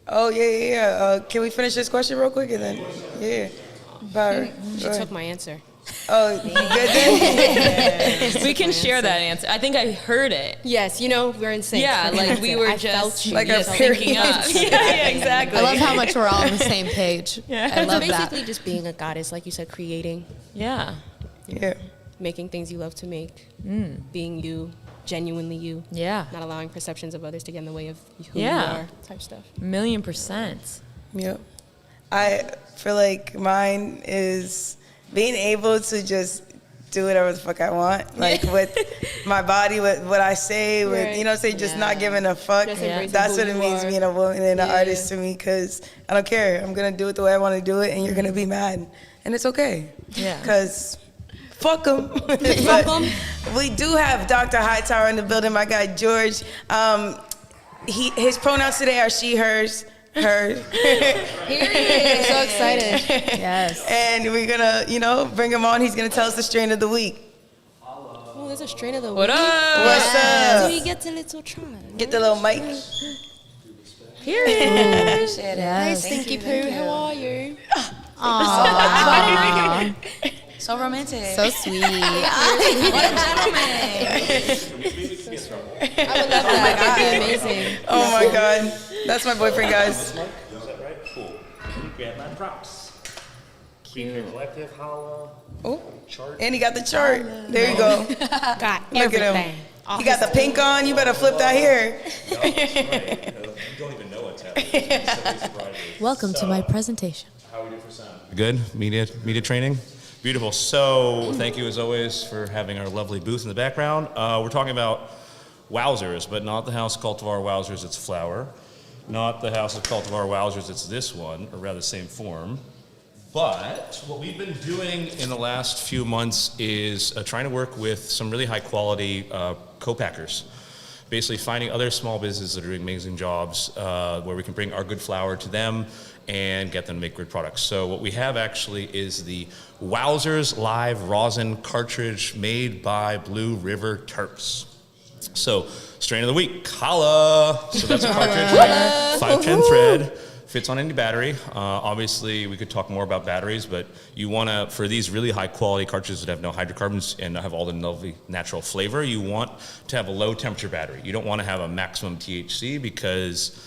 Oh yeah. Can we finish this question real quick and then Power. She Go ahead. took my answer. Oh, you good then? we can share that answer. I think I heard it. Yes, we're in sync. Yeah, like we were I just felt you. Like just our thinking up. periods. Yeah, exactly. I love how much we're all on the same page. Yeah. I It's love that. basically just being a goddess, like you said, creating, Yeah. Yeah. making things you love to make, being you, genuinely you, Yeah. not allowing perceptions of others to get in the way of who Yeah. you are, type stuff. 1,000,000%. Yep. I feel like mine is being able to just do whatever the fuck I want, like with my body, with what I say, with Right. just not giving a fuck. Just embracing That's who what it you means are. being a woman and an Yeah. artist to me, because I don't care. I'm gonna do it the way I want to do it, and you're gonna be mad, and it's okay. Yeah. Because fuck them. We do have Dr. Hightower in the building. My guy George. His pronouns today are she, hers. Her. So excited. Yes. And we're gonna, bring him on. He's gonna tell us the strain of the week. Oh, there's a strain of the What week. up? What's So up? you get a little try. Get the little mic. Appreciate it. Yes. Stinky poo, how are you? Aww. So romantic. So sweet. What a gentleman. I would love that. That'd be amazing. Oh my God. That's my boyfriend, guys. Is that right? Cool. Grab my props. Keep your collective, holla. Oh, Chart. and he got the chart. There you go. Got Look at everything. him. He got the pink on. You better flip that hair. You don't even know what's happening. Somebody surprised you. Welcome to my presentation. How we do for sound? Good. Media training. Beautiful. So thank you as always for having our lovely booth in the background. We're talking about wowzers, but not the House Cultivar Wowzers, it's flower. Not the House of Cultivar Wowzers, it's this one, or rather the same form. But what we've been doing in the last few months is trying to work with some really high quality co-packers. Basically finding other small businesses that are doing amazing jobs where we can bring our good flower to them and get them to make good products. So what we have actually is the Wowzers Live Rosin Cartridge made by Blue River Terps. So, strain of the week, holla! So that's a cartridge, 510 thread, fits on any battery. Obviously, we could talk more about batteries, but you want to, for these really high quality cartridges that have no hydrocarbons and have all the lovely natural flavor, you want to have a low temperature battery. You don't want to have a maximum THC because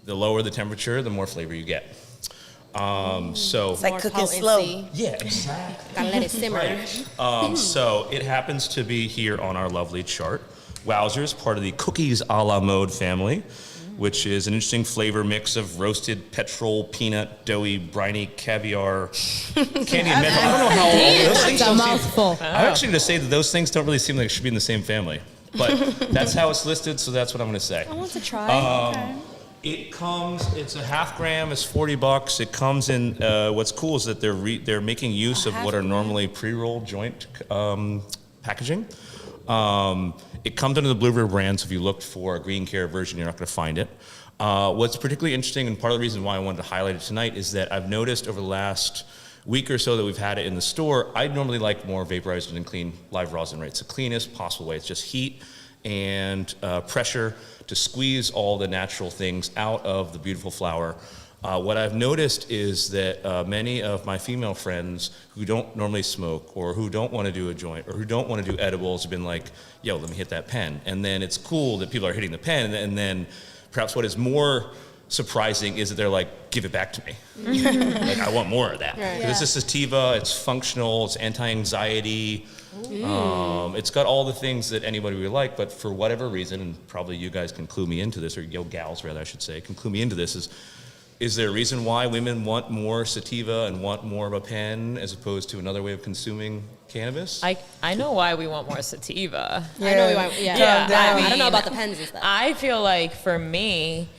the lower the temperature, the more flavor you get. So It's like More cooking potency. slow. yeah, exactly. Gotta let it simmer. So it happens to be here on our lovely chart. Wowzers, part of the cookies a la mode family, which is an interesting flavor mix of roasted petrol, peanut, doughy, briny, caviar, candy, and menthol. I don't know how all those things It's a don't seem. mouthful. I'm actually going to say that those things don't really seem like they should be in the same family. But that's how it's listed, so that's what I'm going to say. I want to try. It comes. It's a half gram. It's $40. It comes in. What's cool is that they're making use of what are normally pre-rolled joint packaging. It comes under the Blue River brand. So if you looked for a green care version, you're not going to find it. What's particularly interesting, and part of the reason why I wanted to highlight it tonight, is that I've noticed over the last week or so that we've had it in the store. I normally like more vaporized and clean live rosin. Right, it's the cleanest possible way. It's just heat and pressure to squeeze all the natural things out of the beautiful flower. What I've noticed is that many of my female friends who don't normally smoke or who don't want to do a joint or who don't want to do edibles have been like, yo, let me hit that pen. And then it's cool that people are hitting the pen. And then perhaps what is more surprising is that they're like, give it back to me. Like, I want more of that. Right. This is sativa, it's functional, it's anti-anxiety. It's got all the things that anybody would like, but for whatever reason, and probably you guys can clue me into this, or yo gals rather I should say, can clue me into this, is there a reason why women want more sativa and want more of a pen as opposed to another way of consuming cannabis? I know why we want more sativa. I know we want. Yeah. Yeah, I don't know mean, about the pens and stuff. I feel like for me,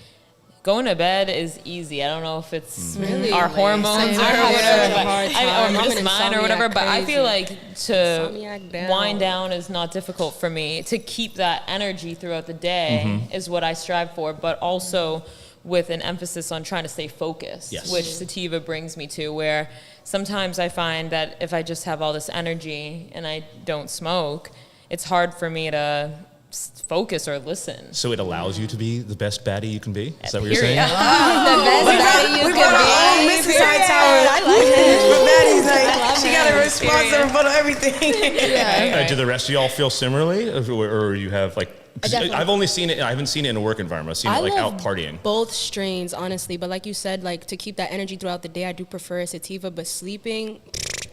going to bed is easy. I don't know if it's Really? our hormones Same. or I have whatever, such a hard time. or I'm just an mine or whatever. insomniac But I feel crazy. like to Insomniac down. wind down is not difficult for me. To keep that energy throughout the day is what I strive for, but also with an emphasis on trying to stay focused, Yes. which sativa brings me to, where sometimes I find that if I just have all this energy and I don't smoke, it's hard for me to focus or listen. So it allows you to be the best baddie you can be? Is that what you're Period. saying? The best baddie you We can brought our own be. Mrs. Hightower. I like it. For Baddies night. She got a response to rebuttal everything. Do the rest of y'all feel similarly, or you have like? 'Cause definitely- I've only seen it. I haven't seen it in a work environment. I've seen it like out partying. Both strains, honestly. But like you said, like to keep that energy throughout the day, I do prefer a sativa. But sleeping,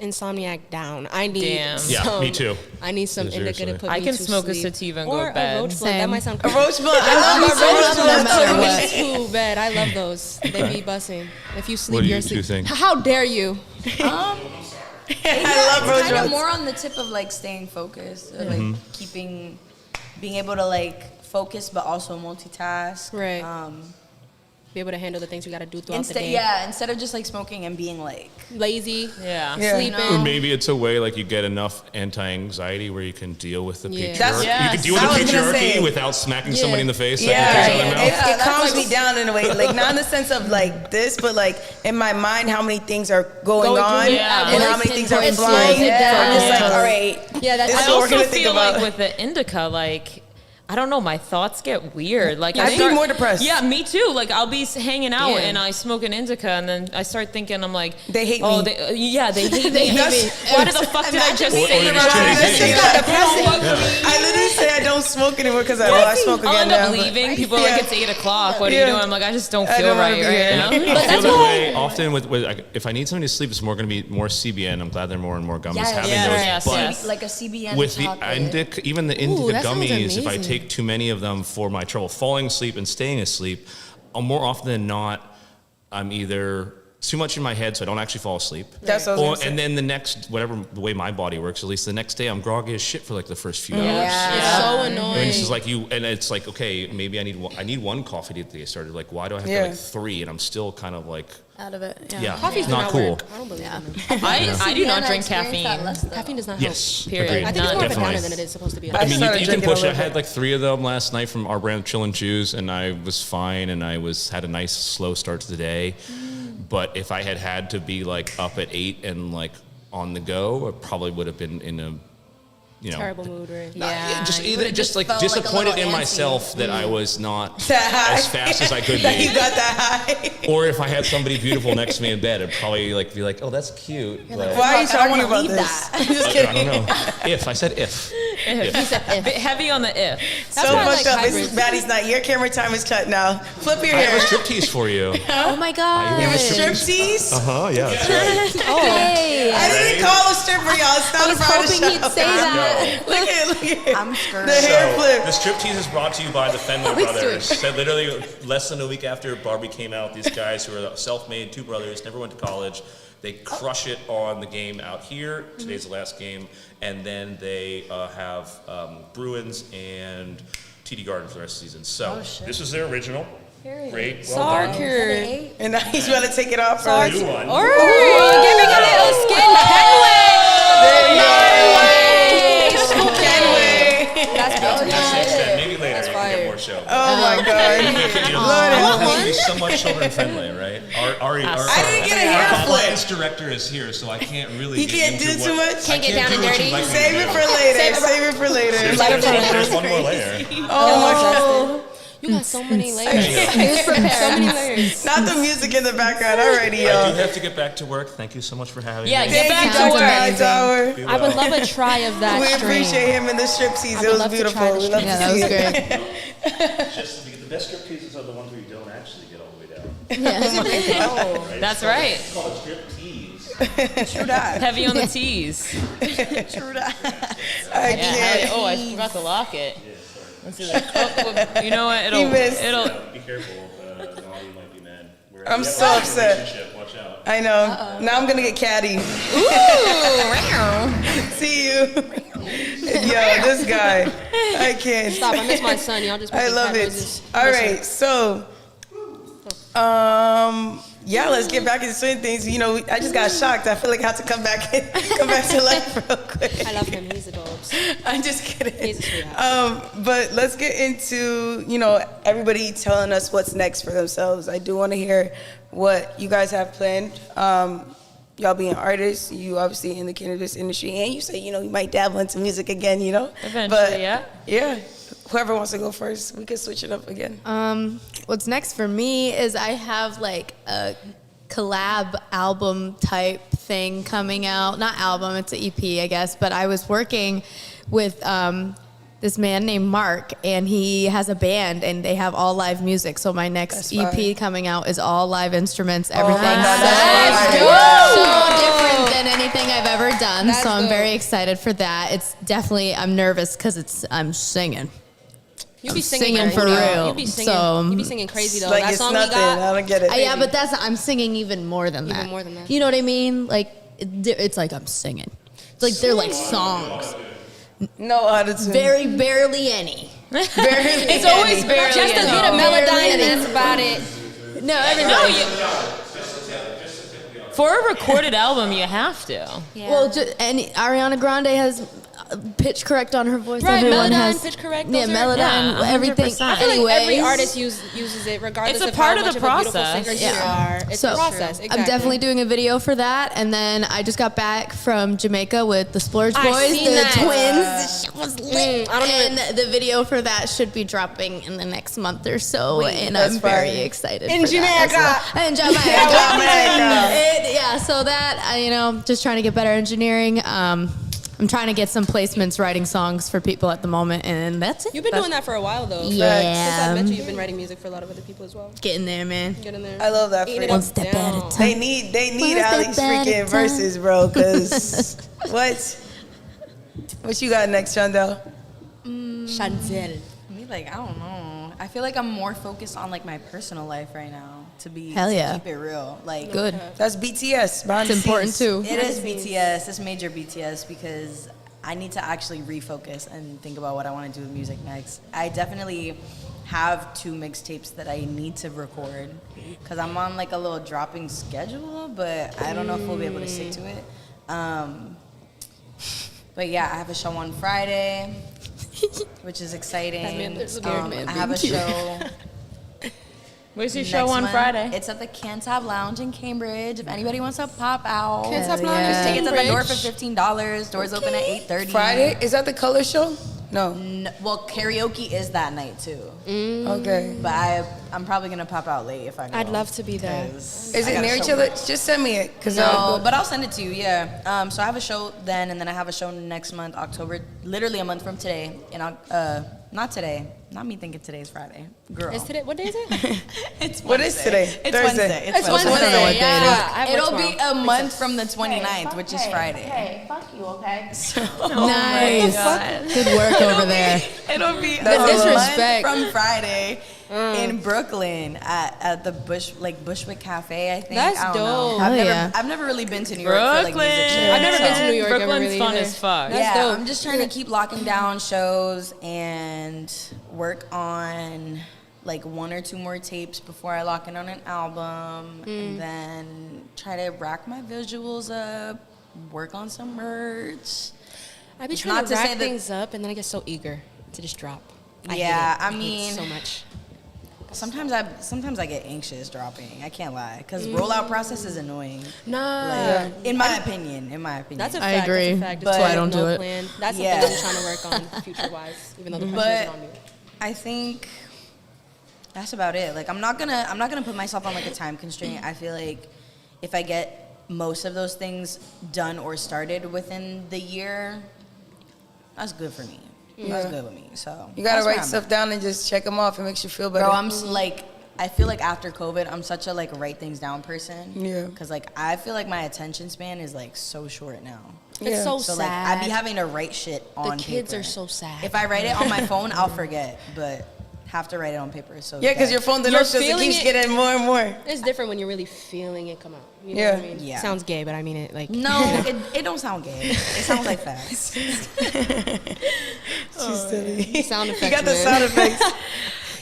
insomniac down. I need Damn. Yeah, some, me too. I need some indica Seriously. to put I me can to smoke a sleep. sativa and go or to bed. a roach blunt. That Same. might sound A crazy. roach blunt. I love A roach roach blunt blunt. too bad. I love those. They be bussing. If you sleep, What do you're you two asleep. think? How dare you? I love It's roach kind of blunts. more on the tip of like staying focused, or, like being able to like focus but also multitask. Right. Be able to handle the things we got to do throughout the day. Instead of just like smoking and being like, Lazy. Yeah. Yeah. Sleeping. Or maybe it's a way like you get enough anti-anxiety where you can deal with the Yeah. patriarchy. That's- You can deal with I the was gonna patriarchy say. without smacking Yeah. somebody in the face. Yeah, Like, in the mouth. it calms me down in a way, like not in the sense of like this, but like in my mind, how many things are going on Yeah. and how many things are It slows flying. it down. I'm just like, Yeah. all right, Yeah, that's This I is what we're also gonna think feel like about. with the indica, like, I don't know, my thoughts get weird. Like I'd be more depressed. Yeah, me too. Like I'll be hanging out Damn. and I smoke an indica, and then I start thinking, I'm like, They hate oh, me. They hate me. That's- Why the fuck did I just Or say you're that? just too This busy. is not depressing. I literally say I don't smoke anymore because I smoke I'll again end up now. but- leaving. People are like, Yeah. it's 8 o'clock. What are Yeah. you doing? I'm like, I just don't I feel don't wanna right be right here. now. I feel that way often with like, if I need something to sleep, it's more going to be more CBN. I'm glad there are more and more gummies Yes. having Yes, those. yes, but yes. like a CBN with the chocolate. indica, even the indica that sounds gummies, if I amazing. take too many of them for my trouble falling asleep and staying asleep, more often than not, I'm either too much in my head, so I don't actually fall asleep. That's what I was gonna say. And then the next, whatever the way my body works, at least the next day, I'm groggy as shit for like the first few hours. It's so annoying. And it's just like and it's like, okay, maybe I need one coffee to get started. Like, why do I have to Yeah. like 3? And I'm still kind of like, Out of it. yeah, Coffee's not not cool. work. I don't believe Yeah. in it. I do not CBN, drink I experienced that caffeine. less, though. Caffeine does not help. Yes, Period. agreed. I think it's more of a Definitely. downer than it is supposed to be. I mean, started you can drinking push a it. I little had like 3 of them last night from our brand Chill and Choose, and I was fine, and I had a nice slow start to the day. But if I had to be like up at 8 and like on the go, I probably would have been in a Terrible mood, right? Just like felt like a disappointed little in antsy. myself that I was not That high. as fast as I could That be. you got that high. Or if I had somebody beautiful next to me in bed, I'd probably like be like, oh, that's cute. But Why are you Fuck, I don't talking wanna about leave this? that. I'm just I kidding. don't know. I said if. Bit heavy on the if. So why I fucked like up. It's hybrids. Baddies night. Your camera time is cut now. Flip your I have a hair. striptease for you. Oh my god. You have a striptease? Uh-huh, yeah, that's right. Hey. I didn't call a stripper, y'all. It's not I was a part of hoping the he'd show. say that. Look at I'm scared. the hair So, flip. the striptease is brought to you by the Fvme Let's do brothers. it. So literally less than a week after Barbie came out, these guys who are self-made, two brothers, never went to college, they crush it on the game out here. Today's the last game. And then they have Bruins and TD Garden for the rest of the season. So this is their original. Great. Well done. Sarker. And now he's trying to take it off. New First. one. Giving a little skin That's the extent. Maybe later you can fire. get more show. Oh my God. It has to be somewhat children friendly, right? Our I didn't get a hair flip. compliance director is here, so I can't really. He get can't do into too what- much? I Can't get down do and what dirty? you'd like me to Save it do. for later. Save it for later. There's one more layer. Oh, You got so many layers. He was prepared. So many layers. not the music in the background already, I y'all. do have to get back to work. Thank you so much for having Yeah, me. get Thank back you, to work. Dr. Tower. Be I would well. love a try of that We stream. appreciate him in the striptease. I It would was love to beautiful. try the We love Yeah, to that was see it. great. Just the best stripteases are the ones where you don't actually get all the way down. That's right. It's called striptease. True that. Heavy on the T's. True that. Yeah, I can't. oh, I forgot to lock it. Let's do that. Oh, well, you know what? He missed. It'll. Be careful. Naughtyy might be mad. I'm so upset. Relationship. Watch out. I know. Now I'm gonna get catty. See you. Yo, this guy. I can't. Stop, I miss my son. Y'all just I making love cat it. noises. All right, so, yeah, let's get back into certain things. You know, I just got shocked. I feel like I have to come back to life real quick. I love him. He's a dopes. I'm just kidding. He's a sweetheart. But let's get into, you know, everybody telling us what's next for themselves. I do want to hear what you guys have planned. Y'all being artists, you obviously in the cannabis industry, and you say, you know, you might dabble into music again, you know? Eventually, but, yeah. Yeah. Whoever wants to go first, we can switch it up again. What's next for me is I have like a collab album type thing coming out. Not album, it's an EP, I guess. But I was working with this man named Mark, and he has a band, and they have all live music. So my next That's EP fire. coming out is all live instruments, everything. my God, so that's different than anything I've ever done. That's so I'm dope. very excited for that. It's definitely, I'm nervous because I'm singing. You be singing, singing for though. real. You be singing. So, you be singing crazy though. Like That it's song nothing. we got. I don't get it. yeah, but I'm singing even more than that. Even more than that. You know what I mean? Like, it's like I'm singing. It's like they're like songs. No auto-tune. Very barely any. It's always barely. Just a any. bit of Barely melodyne, any. and that's about it. No, No, everybody. for a recorded album, you have to. Well, and Ariana Grande has pitch correct on her voice. Right, Everyone Melodyne, has pitch correct, Yeah, those are- Melodyne, Yeah, everything. 100%. I feel like every Anyways. artist uses it, regardless It's a of part how of much the of a beautiful process. singer Yeah. you are. It's So, a process. Exactly. I'm definitely doing a video for that, and then I just got back from Jamaica with the Splurge I Boys, seen the that. twins. The shit was lit. I don't know. And the video for that should be dropping in the next month or so, and that's I'm very fire. excited. In for that as Jamaica. well. In Jamaica. Yeah, so that you know, just trying to get better engineering. I'm trying to get some placements writing songs for people at the moment, and that's it. You've been doing that for a while though. Yeah. Since I met you, you've been writing music for a lot of other people as well. Getting there, man. Get in there. I love that Eat it freedom. One step at a down. time. They need One Ali's step at a freaking time. verses, bro. Cause what you got next, Shandelle? Shandelle. Me, like, I don't know. I feel like I'm more focused on like my personal life right now. To Hell yeah. keep it real. Like, Good. That's BTS. behind It's the important scenes. too. it is BTS. It's major BTS because I need to actually refocus and think about what I want to do with music next. I definitely have 2 mixtapes that I need to record because I'm on like a little dropping schedule, but I don't know if we'll be able to stick to it. But yeah, I have a show on Friday, which is exciting. That man, there's a weird man I have a being cute. show. Where's your show next on month. Friday? It's at the Cantab Lounge in Cambridge. If anybody wants to pop out, Cantab Lounge there's in tickets at the door Cambridge. for $15. Doors open at 8:30. Friday? Is that the color show? No. Well, karaoke is that night too. Okay. But I'm probably gonna pop out late if I go. I'd love to be there. 'cause Is I it got a near each show other? work. Just send me it. No, but I'll send it to you. Yeah. So I have a show then, and then I have a show next month, October, literally a month from today. And not today. Not me thinking today's Friday. Girl. Is today? What day is it? It's What is Wednesday. today? It's Thursday. Wednesday. It's Wednesday. Wednesday. Yeah. It'll be a month from the 29th, which is Friday. Hey, fuck you, okay? Nice. Good work over there. It'll be The disrespect. from Friday in Brooklyn at the Bushwick Cafe, I think. That's I don't know. dope. Hell yeah. I've never really been to New York for like music shit. I've never been to New York ever Brooklyn's really fun either. as fuck. That's Yeah, dope. I'm just trying to keep locking down shows and work on like 1 or 2 more tapes before I lock in on an album, and then try to rack my visuals up, work on some merch. I be It's trying not to to say rack that- things up, and then I get so eager to just drop. I hate Yeah, it. I hate it mean- so much. Sometimes I get anxious dropping. I can't lie, because rollout process is annoying. Nah. Like, in my opinion. That's a I fact. agree. That's a fact. That's why I don't do it. Plan. That's Yeah. something I'm trying to work on future-wise, even though the pressure But isn't on me. I think that's about it. Like I'm not gonna put myself on like a time constraint. I feel like if I get most of those things done or started within the year, that's good for me. That's good with me. So You gotta that's where write I'm stuff at. down and just check them off. It makes you feel better. Bro, I feel like after COVID, I'm such a like write things down person. Yeah. Cause like I feel like my attention span is like so short now. It's so So sad. like I be having to write shit on the kids paper. are so sad. If I write it on my phone, I'll forget, but have to write it on paper. So Yeah, because your phone, the notes just feeling keeps it. getting more and more. It's different when you're really feeling it come out. You know Yeah. what I mean? Yeah. Sounds gay, but I mean it like. No, it don't sound gay. It sounds like facts. She's silly. Sound effects. You got the man. sound effects.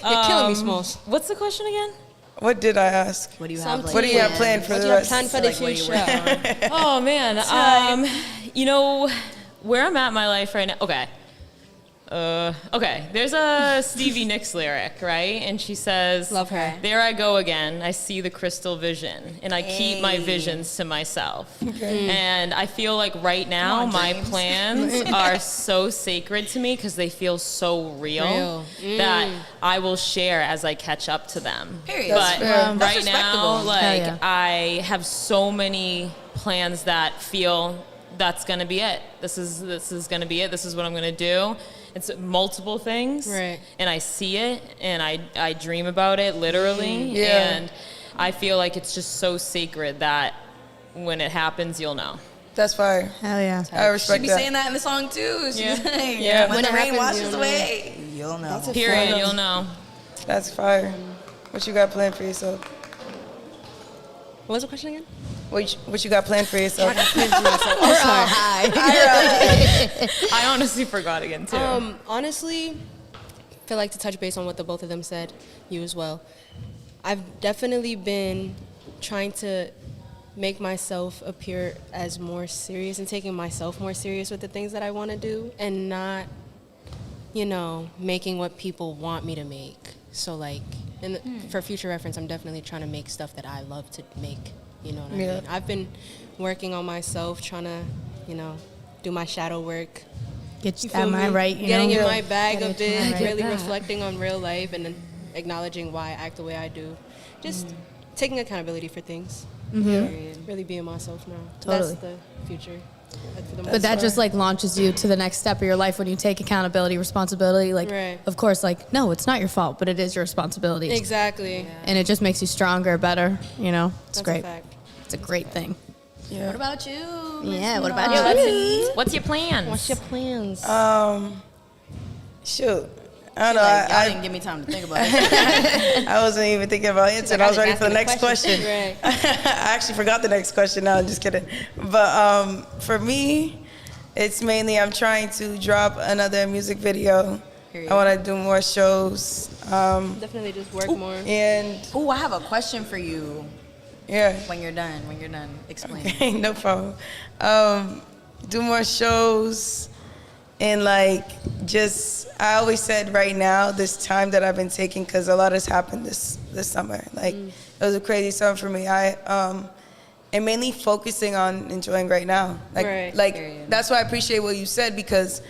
You're killing me, Smalls. What's the question again? What did I ask? What do you have? Something. Like, What do you have planned for What the do you have rest? planned for So, the like, what do you future? Oh man, you know where I'm at in my life right now. Okay, there's a Stevie Nicks lyric, right? And she says, Love her. There I go again. I see the crystal vision, and I keep my visions to myself. And I feel like right now Come on, my dreams. plans are so sacred to me because they feel so real, that I will share as I catch up to them. Period. But That's right now, respectable. like yeah. I have so many plans that feel that's gonna be it. This is gonna be it. This is what I'm gonna do. It's multiple things, Right. and I see it, and I dream about it literally, Yeah. and I feel like it's just so sacred that when it happens, you'll know. That's fire. Hell yeah. I She respect be that. saying that in the song too. She's Yeah. like, Yeah. when When the it rain happens, washes you'll know. away, you'll know. Period. You'll know. That's fire. What you got planned for yourself? What was the question again? What you got planned for yourself? I honestly forgot again too. Honestly, feel like to touch base on what the both of them said, you as well. I've definitely been trying to make myself appear as more serious and taking myself more serious with the things that I want to do and not, making what people want me to make. So like, for future reference, I'm definitely trying to make stuff that I love to make. You know what I mean? I've been working on myself, trying to, do my shadow work. Get You that feel mind me? right, you Getting know? in my bag Get a it bit, right. really Get that. reflecting on real life and then acknowledging why I act the way I do. Just taking accountability for things. Period. Really being myself now. Totally. That's the future. For the But most that part. just like launches you to the next step of your life when you take accountability, responsibility. Like, Right. of course, like, no, it's not your fault, but it is your responsibility. Exactly. And it just makes you stronger, better, It's That's great. a fact. It's a great thing. What about you? Yeah, what about you? What's your plans? What's your plans? Shoot. I don't know. Y'all didn't give me time to think about it. I wasn't even thinking about answering. like, I was I ready just for the asked next the question. question. I actually forgot the next question now. I'm just kidding. But for me, it's mainly I'm trying to drop another music video. Period. I want to do more shows. Definitely just work more. And Ooh, I have a question for you. yeah, When you're done, explain. no problem. Do more shows And like, I always said right now, this time that I've been taking, because a lot has happened this summer. Like, it was a crazy summer for me. I am mainly focusing on enjoying right now. Like, that's why I appreciate what you said, because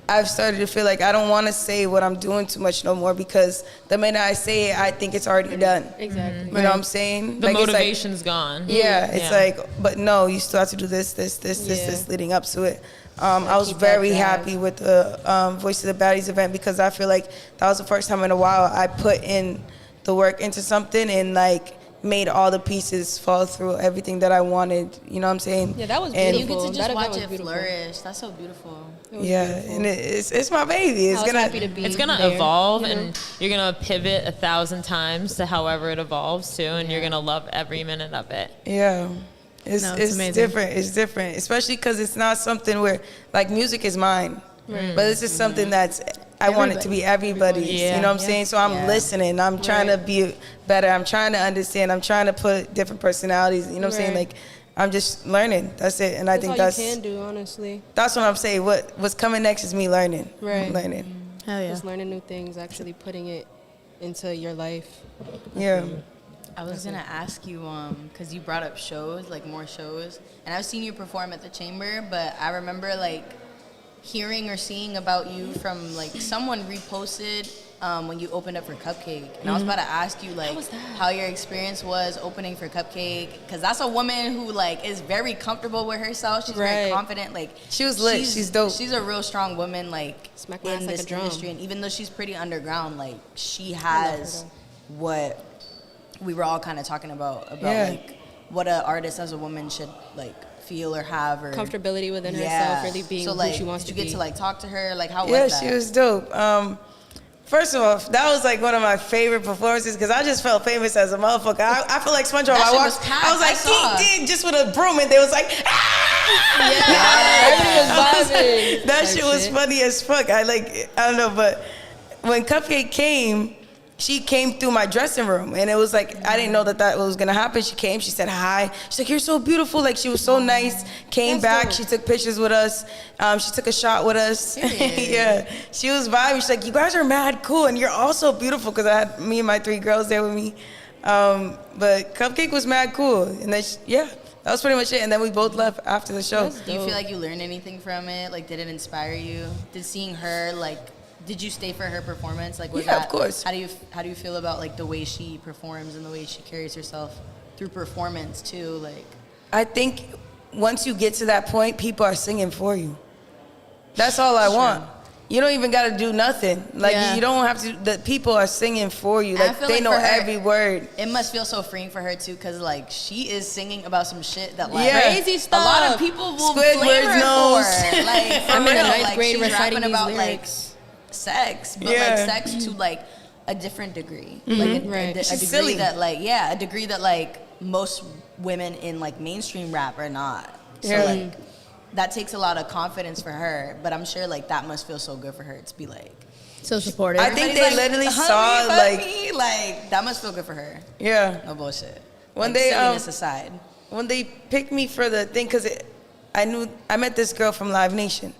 I've started to feel like I don't want to say what I'm doing too much no more, because the minute I say it, I think it's already done. Exactly. You know what I'm saying? The like, motivation's gone. Yeah, it's like, but no, you still have to do this leading up to it. I was very happy with the Voice of the Baddies event, because I feel like that was the first time in a while I put in the work into something and like made all the pieces fall through everything that I wanted. You know what I'm saying? Yeah, that was And beautiful. You get to just That watch event it was beautiful. flourish. That's so beautiful. and it's my baby. It's gonna It's gonna evolve, and you're gonna pivot 1,000 times to however it evolves too, and you're gonna love every minute of it. Yeah. It's amazing. different. It's different, especially because it's not something where, like, music is mine, but it's just something that's, I want it to be everybody's. Yeah. You know what I'm saying? So I'm listening. I'm trying to be better. I'm trying to understand. I'm trying to put different personalities. You know what I'm saying? Like, I'm just learning. That's it. And I think all you can do, honestly. that's what I'm saying. What's coming next is me learning. Right. I'm learning. Hell yeah. Just learning new things, actually putting it into your life. Yeah. I was gonna ask you, cause you brought up shows, like more shows, and I've seen you perform at the Chamber, but I remember like hearing or seeing about you from like someone reposted when you opened up for Cupcake, and I was about to ask you like how your experience was opening for Cupcake, cause that's a woman who like is very comfortable with herself. She's very confident. Like She was lit. She's dope. She's a real strong woman, like Smack my ass in like this a drum. industry, and even though she's pretty underground, like she has what we were all kind of talking about like what an artist as a woman should like feel or have, or Comfortability within herself, really being so, like, who she wants to be. did you get to like talk to her? Like how was Yeah, that? she was dope. First of all, that was like one of my favorite performances, because I just felt famous as a motherfucker. I feel like SpongeBob. That I shit walked, was packed. I was like, I saw. ding, just with a broom, and they was like, Vibing. that shit was funny as fuck. I don't know, but when Cupcake came, she came through my dressing room, and it was like, I didn't know that was gonna happen. She came, she said hi. She's like, you're so beautiful. Like, she was so nice. Came back, she took pictures with us. She took a shot with us. Yeah, she was vibing. She's like, you guys are mad cool, and you're also beautiful, because I had me and my 3 girls there with me. But Cupcake was mad cool, and then that was pretty much it. And then we both left after the show. Do you feel like you learned anything from it? Like, did it inspire you? Did seeing her like? Did you stay for her performance? Like, was Yeah, that, of course. How do you feel about like the way she performs and the way she carries herself through performance too? Like, I think once you get to that point, people are singing for you. That's all I want. You don't even got to do nothing. Like, you don't have to. The people are singing for you. Like, they know for her, every word. It must feel so freeing for her too, because like she is singing about some shit that like Crazy stuff. a lot of people will Squidward's blame her nose. for. Like, for I'm in real, the 9th like grade she's reciting rapping these about lyrics. like sex, but like sex to like a different degree, like a degree silly. that like a degree that like most women in like mainstream rap are not. So like that takes a lot of confidence for her, but I'm sure like that must feel so good for her to be like So supportive. I think they everybody's literally like, saw "Honey, fuck me." Like that must feel good for her. Yeah. No bullshit. When Like, they silliness aside. when they picked me for the thing, because I met this girl from Live Nation.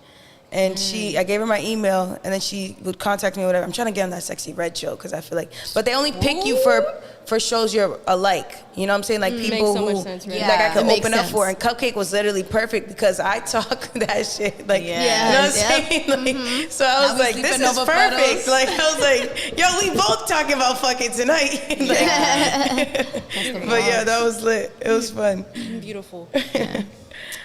And I gave her my email, and then she would contact me or whatever. I'm trying to get on that Sexy Red show, because I feel like, but they only pick you for shows you're alike. You know what I'm saying? Like people Makes so who much sense, right? like I could It makes open up sense. for. And Cupcake was literally perfect, because I talk that shit. Like, you know what I'm saying? Like, so I was like, this is perfect. Like, I was like, yo, we both talking about fucking tonight. But yeah, that was lit. It was fun. Beautiful.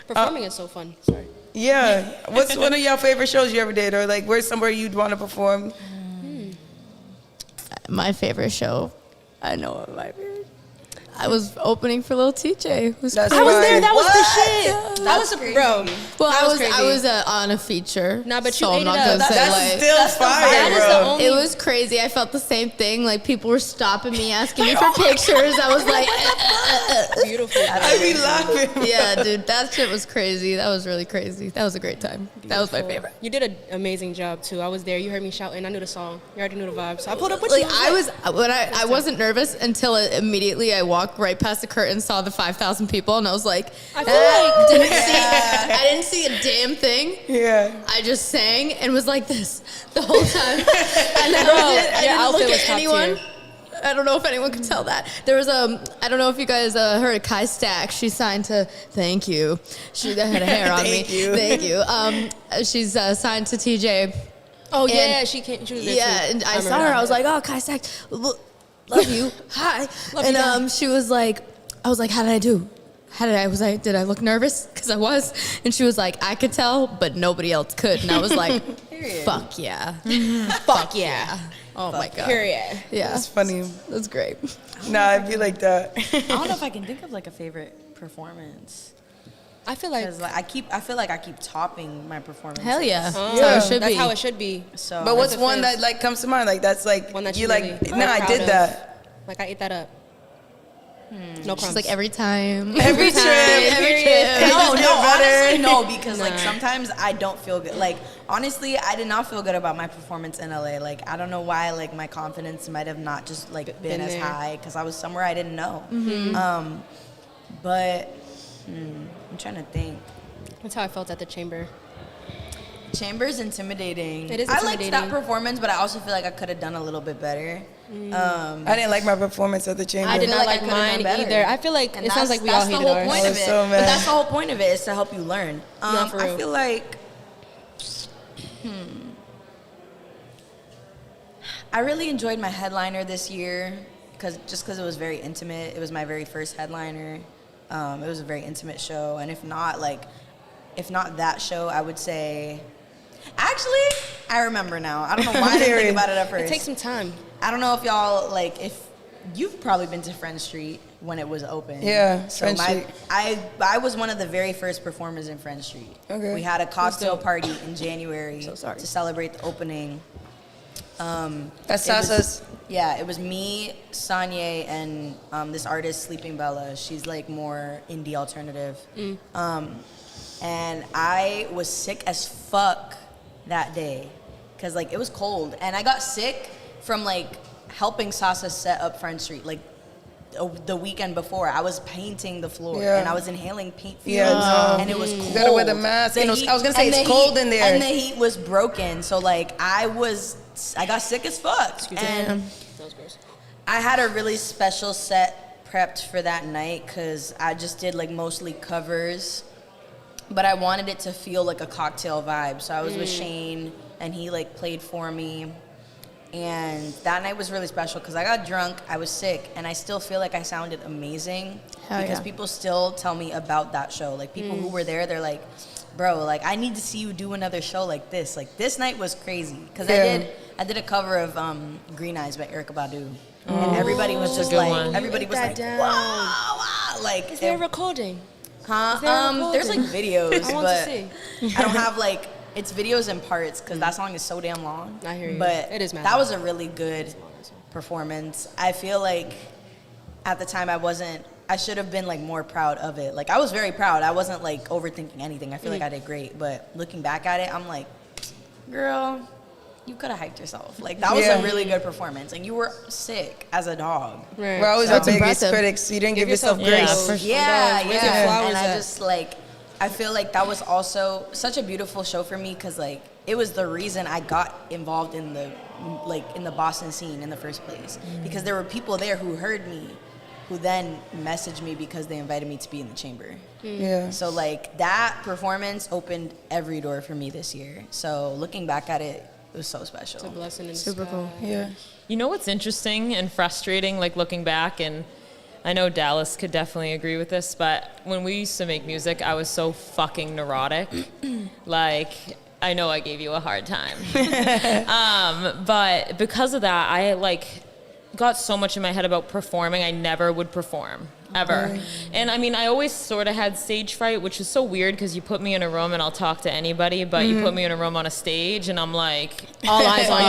Performing is so fun. Sorry. Yeah. What's one of your favorite shows you ever did? Or like, where's somewhere you'd want to perform? My favorite show. I know what my favorite. I was opening for Lil TJ. It was That's crazy. I was there. right. That was the What? shit. That was crazy. bro. Well, that was I was on a feature. Nah, but so you I'm ate not it up. gonna say That's like. still fire, that is bro. the only. It was crazy. I felt the same thing. Like people were stopping me, asking me for pictures. I was like, beautiful. I be laughing. Yeah, dude, that shit was crazy. That was really crazy. That was a great time. That was my favorite. You did an amazing job too. I was there. You heard me shouting. I knew the song. You already knew the vibe. So I pulled up with Like you. I wasn't nervous until immediately I walked right past the curtain, saw the 5,000 people, and I was like, I feel like I didn't see a damn thing. Yeah. I just sang and was like this the whole time. And I didn't look at anyone. I don't know if anyone can tell that. There was I don't know if you guys heard of Kai Stack. She signed to, thank you. She had hair on me. Thank you. She's signed to TJ. Oh, And- yeah, she was there too. Yeah, and I saw her. I was like, oh, Kai Stack, love you. Hi. And she was like, I was like, how did I do? Did I look nervous? Because I was. And she was like, I could tell, but nobody else could. And I was like, fuck yeah. Fuck yeah. Oh my God. Period. Yeah. That's funny. That's great. Nah, I'd be like that. I don't know if I can think of like a favorite performance. I feel like. Because I feel like I keep topping my performance. Hell yeah. That's That's how it should be. So, But what's That's one a that like comes to mind? Like that's like One that you you like. really No, I proud did of. that. Like I ate that up. No crumbs. She's like every time. Every trip. Every trip. no, Just no, get better. honestly, no, because like sometimes I don't feel good. Like honestly, I did not feel good about my performance in LA. Like I don't know why. Like my confidence might have not just like been as there. high because I was somewhere I didn't know. But I'm trying to think. That's how I felt at the chamber. Chamber's intimidating. It is I liked intimidating. that performance, but I also feel like I could have done a little bit better. I didn't like my performance at the chamber. I did not like I like could've done mine better. either. I feel like And it sounds like we all that's the hated whole ours. point I of was it. so But mad. that's the whole point of it is to help you learn. for I real. feel like I really enjoyed my headliner this year because it was very intimate. It was my very first headliner. It was a very intimate show, and if not that show, I would say. Actually, I remember now. I don't know why I didn't think about it at first. It takes some time. I don't know if y'all if you've probably been to Friend Street when it was open. Yeah, So Friend Street. I was one of the very first performers in Friend Street. Okay. We had a cocktail party in January So sorry. to celebrate the opening. That's It was- Sasa's. Yeah, it was me, Sanye, and this artist, Sleeping Bella. She's like more indie alternative. And I was sick as fuck that day because like it was cold, and I got sick from like helping Sasa set up Friend Street. Like the weekend before, I was painting the floor Yeah. and I was inhaling paint fumes, Yeah, no. and it was cold. You gotta wear the mask. The And it was- heat- I was gonna say and it's the cold heat- in there. and the heat was broken. So like I got sick as fuck, and I had a really special set prepped for that night because I just did like mostly covers, but I wanted it to feel like a cocktail vibe. So I was with Shane, and he like played for me. And that night was really special because I got drunk, I was sick, and I still feel like I sounded amazing Hell because yeah. people still tell me about that show. Like people who were there, they're like, bro, like I need to see you do another show like this. Like this night was crazy because Yeah. I did a cover of Green Eyes by Erykah Badu, and everybody was just good like, one. everybody was like, down. wow, like, Is there a recording? huh? is there a There's like videos, I want to but see. I don't have like it's videos in parts because that song is so damn long. I hear you. But It is mad that long. was a really good performance. I feel like at the time I should have been like more proud of it. Like I was very proud. I wasn't like overthinking anything. I feel like I did great. But looking back at it, I'm like, girl, you could have hyped yourself. Like that was Yeah. a really good performance. And you were sick as a dog. Right. We're always our That's biggest impressive. critics. You didn't give yourself yourself grace. grace. Yeah, Where's your yeah. flowers And I at? just like, I feel like that was also such a beautiful show for me because like it was the reason I got involved in the Boston scene in the first place because there were people there who heard me, who then messaged me because they invited me to be in the chamber. Yeah. So like that performance opened every door for me this year. So looking back at it, it was so special. It's a blessing in Super cool. Yeah. You know what's interesting and frustrating, like looking back, and I know Dallas could definitely agree with this, but when we used to make music, I was so fucking neurotic. Like, I know I gave you a hard time. But because of that, I like got so much in my head about performing, I never would perform. Ever. And I mean, I always sort of had stage fright, which is so weird because you put me in a room and I'll talk to anybody, but you put me in a room on a stage and I'm like, All eyes on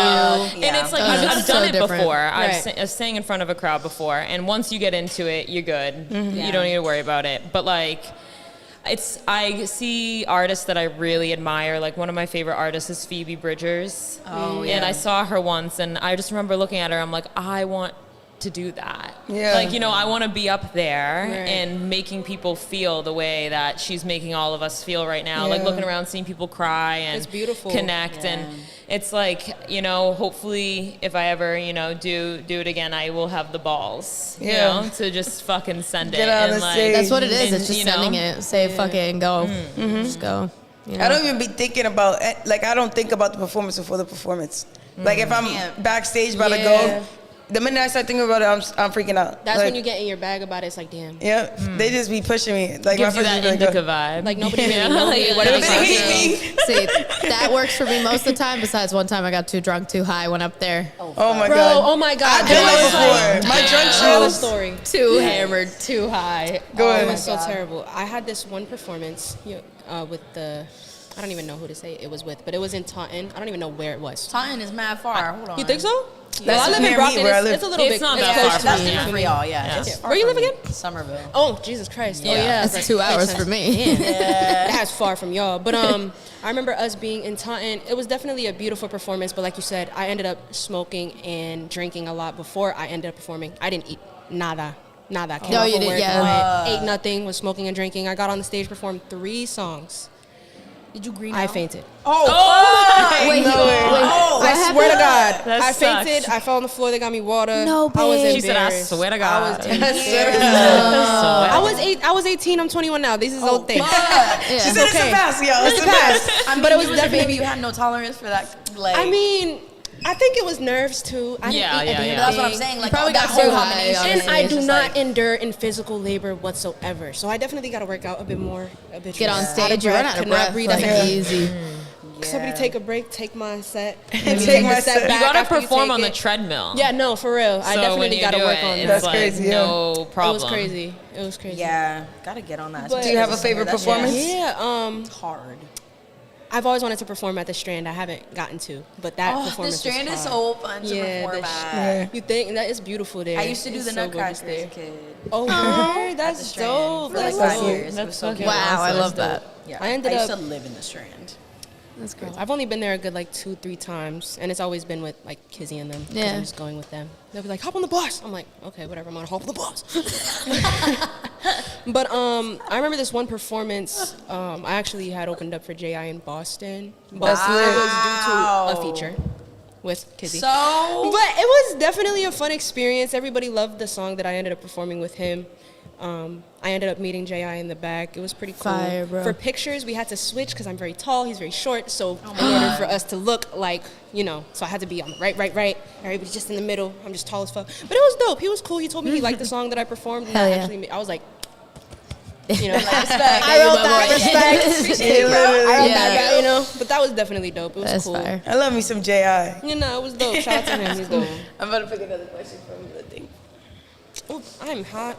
you. and it's like, I've That's done so it different. before. Right. I've sang in front of a crowd before. And once you get into it, you're good. You don't need to worry about it. But like, I see artists that I really admire. Like one of my favorite artists is Phoebe Bridgers. Oh, And I saw her once and I just remember looking at her. I'm like, I want to do that. Yeah. Like, you know, I want to be up there Right. and making people feel the way that she's making all of us feel right now. Like Yeah. looking around, seeing people cry and It's beautiful. connect. And it's like, you know, hopefully if I ever, you know, do it again, I will have the balls, you Yeah. know, to just fucking send Get it. on and the like, stage. That's what it is. And, It's just you know, sending it. Say fuck it and go. Just go. You know? I don't even be thinking about like I don't think about the performance before the performance. Like if I'm backstage about to go, the minute I start thinking about it, I'm freaking out. That's like, when you get in your bag about it. It's like, damn. Yeah, they just be pushing me. Like gives you my that friends be indica like, vibe. Like nobody really knows me. What "Oh, are they they hate me." See, that works for me most of the time. Besides one time I got too drunk, too high, went up there. Oh my Bro, god. oh my God. I've done That was that before. My drunk I have a shows. story. Too hammered, too high. Go It ahead. was so terrible. I had this one performance with the, I don't even know who to say it was with, but it was in Taunton. I don't even know where it was. Taunton is mad far. Hold on. You think so? That's I live near in me, Brockton. where I live. It's a little It's bit. not it's that close far to That's from me. me. different for y'all, yeah. It's far Where you from live me. again? Somerville. Oh, Jesus Christ. Yeah. Oh, yeah. That's 2 hours for me. That's far from y'all. But I remember us being in Taunton. It was definitely a beautiful performance, but like you said, I ended up smoking and drinking a lot before I ended up performing. I didn't eat nada. Nada. Came No, off you of didn't, work, yeah. went, ate nothing, was smoking and drinking. I got on the stage, performed 3 songs. Did you green I out? fainted. Wait, No way. I swear to God. That I sucks. fainted. I fell on the floor. They got me water. No, I was babe. She said, I embarrassed. swear to God. I was 18. I'm 21 now. These is old things. She said it's a pass, y'all. It's a pass. I mean, But it was you was a definitely- baby. You had no tolerance for that. Like, I mean, I think it was nerves too. I didn't Yeah, eat yeah, anything. yeah. that's what I'm saying. Like, probably that got whole too high, combination. honestly. And I It's do just not like- endure in physical labor whatsoever. So I definitely got to work out a bit more. A bit Get on more. stage, you run out of Cannot breath. breathe Like, as a- easy. Somebody take a break, take my set. Take my set. back You gotta after perform take on the it. treadmill. Yeah, no, for real. I So when definitely you got to do work it, on it's that. That's like crazy, yeah. no It problem. was crazy. It was crazy. Yeah, gotta get on that. But- Do you have a favorite That shit performance? is Yeah, hard. I've always wanted to perform at the Strand. I haven't gotten to, but that Oh, the performance Strand was is hard. so fun to Yeah, perform the at. You think that is beautiful there? I used to do It's the so Nutcrackers gorgeous as a there. kid. Oh, word? At the That's Strand dope. for like That's 5 dope. years. It That's was so fucking good. Wow, I love that. Yeah, I ended used up- to live in the Strand. That's great. I've only been there a good like 2-3 times, and it's always been with like Kizzy and them. 'Cause Yeah. I'm just going with them. They'll be like, "Hop on the bus." I'm like, "Okay, whatever. I'm gonna hop on the bus." But I remember this one performance. I actually had opened up for J.I. in Boston, but That's it lit. was due to a feature with Kizzy. So, But it was definitely a fun experience. Everybody loved the song that I ended up performing with him. I ended up meeting J.I. in the back. It was pretty cool. Fire, bro. For pictures, we had to switch because I'm very tall, he's very short. So in order for us to look like, you know, so I had to be on the right. Everybody's just in the middle. I'm just tall as fuck. But it was dope. He was cool. He told me he liked the song that I performed. And Hell that yeah. actually, I was like, you know, like, respect. I wrote that, respect. Yeah, literally. I wrote that, you know. But that was definitely dope. It was That's cool. fire. I love me some J.I. You know, it was dope. Shout out to him. He's dope. I'm about to pick another question from the thing. Ooh, I'm hot.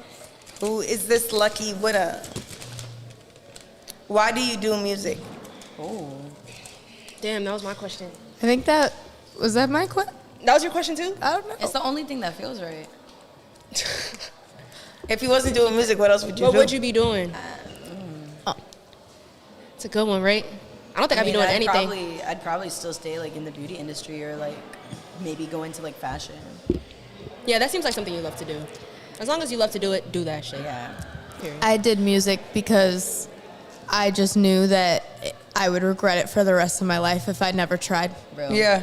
Who is this lucky winner? Why do you do music? Damn, that was my question. I think that was that my question. That was your question too? I don't know. it's the only thing that feels right. If you wasn't doing music, what else would you What do? would you be doing? It's a good one, right? I don't think I'd be doing anything. I'd probably still stay like in the beauty industry or like maybe go into like fashion. Yeah, that seems like something you love to do. As long as you love to do it, do that shit. Yeah. Period. I did music because I just knew that I would regret it for the rest of my life if I never tried. Bro. Yeah,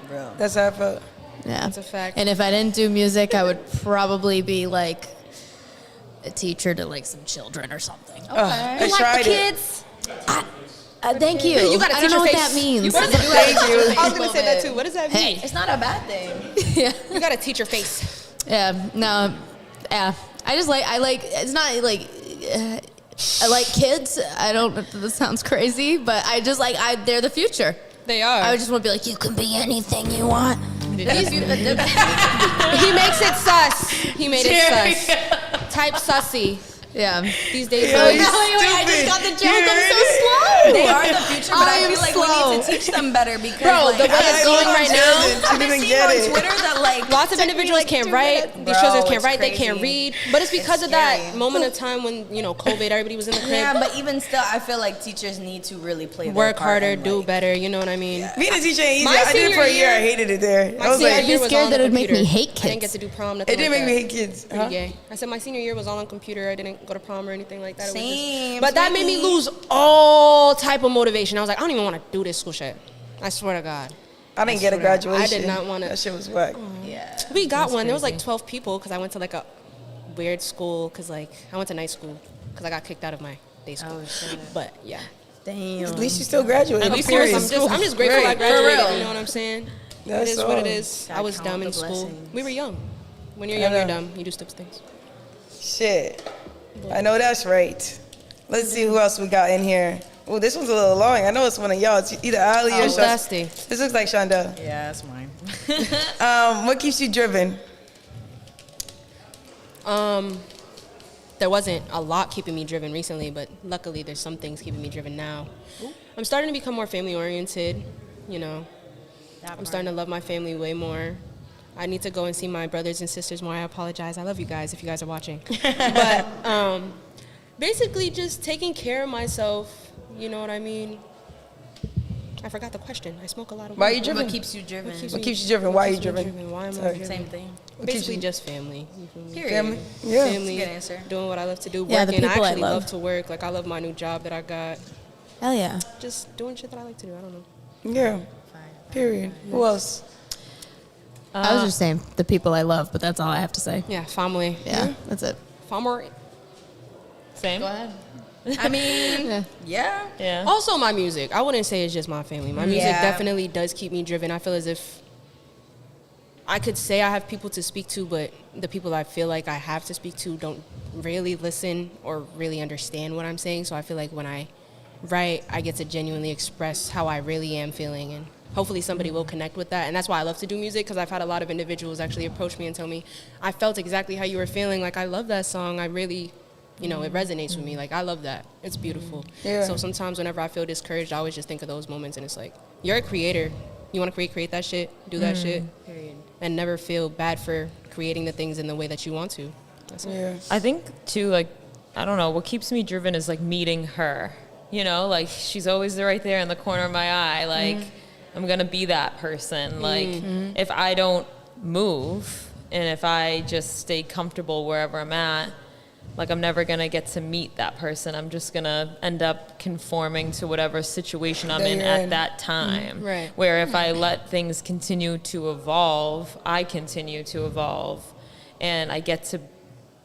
Bro. that's how I felt. Yeah. That's a fact. And if I didn't do music, I would probably be like a teacher to like some children or something. I tried it. Thank you. You gotta I teach don't know your what face. that means. Thank you. I was gonna say that too. What does that mean? Hey. It's not a bad thing. Yeah. You gotta teach your face. Yeah. No. Yeah. I like. It's not like. I like kids. I don't. This sounds crazy, but I just like. They're the future. They are. I just want to be like, you can be anything you want. He makes it sus. He made it sus. Type sussy. Yeah. These days, Yo, you I just got the joke. I'm so stupid. slow. They are the future, but I I am feel like we need to teach them better because, Bro, the way it's going right now, I've been seeing on Twitter that like lots of individuals can't write. These children can't write. They can't read. But it's because of that scary. moment of time when COVID, everybody was in the crib. Yeah, but even still, I feel like teachers need to really play their Work part harder, and, do like, better. You know what I mean? Being a teacher ain't easy. My I did it for a senior year. I year- hated it there. I was senior like, year was scared all on that the it'd make me computer. hate I didn't kids. get to do prom. it Nothing didn't like make me that. hate kids. Pretty Huh? gay. I said my senior year was all on computer. I didn't go to prom or anything like that. It was just- Same. but that made me lose all type of motivation. I was like, I don't even want to do this school shit. I swear to God. I didn't get a swear to God. graduation. I did not want to. That shit was whack. Yeah. We got one. There was like 12 people because I went to like a weird school because like I went to night school because I got kicked out of my day school. Oh shit. But yeah. Damn. At least you still graduated. At least period. I'm just grateful I Right. graduated. For real. You know what I'm saying? That's it is what it all. is. I Gotta was count dumb the in school. blessings. We were young. When you're I young, you're know. dumb. You do stupid things. Shit. I know that's right. Let's see who else we got in here. Oh, this one's a little long. I know it's one of y'all. It's either Ali or I'm Shandelle. thirsty. This looks like Shandelle. Yeah, that's mine. What keeps you driven? There wasn't a lot keeping me driven recently, but luckily there's some things keeping me driven now. I'm starting to become more family oriented, I'm starting to love my family way more. I need to go and see my brothers and sisters more. I apologize. I love you guys if you guys are watching. But basically just taking care of myself, you know what I mean? I forgot the question. I smoke a lot of Why are you weed. driven? What keeps you driven? What keeps you driven? Why are you keeps me driven? Why am I Sorry. driven? Same thing. What keeps Basically you- just family. You feel me? Period. Family? Yeah. Family, Good answer. doing what I love to do, Yeah, the working. I people I actually love. love to work. Like I love my new job that I got. Hell yeah. Just doing shit that I like to do. I don't know. Yeah. Period. Who else? I was just saying the people I love, but that's all I have to say. Yeah, family. Yeah, that's it. Family. Same. Go ahead. I mean, yeah. Yeah. Also, my music. I wouldn't say it's just my family. My music Yeah. definitely does keep me driven. I feel as if I could say I have people to speak to, but the people I feel like I have to speak to don't really listen or really understand what I'm saying. So I feel like when I write, I get to genuinely express how I really am feeling, and hopefully somebody will connect with that. And that's why I love to do music, because I've had a lot of individuals actually approach me and tell me, I felt exactly how you were feeling. Like, I love that song. I really, it resonates with me. Like, I love that. It's beautiful. Yeah. So sometimes whenever I feel discouraged, I always just think of those moments, and it's like, you're a creator. You want to create that shit, do that shit. Period. And never feel bad for creating the things in the way that you want to. That's it. Yeah. I think too, like, I don't know, what keeps me driven is like meeting her. Like she's always right there in the corner of my eye. Like I'm gonna be that person. Like if I don't move and if I just stay comfortable wherever I'm at, like I'm never gonna get to meet that person. I'm just gonna end up conforming to whatever situation I'm That in you're at in. that time. Right. Where if I let things continue to evolve, I continue to evolve, and I get to,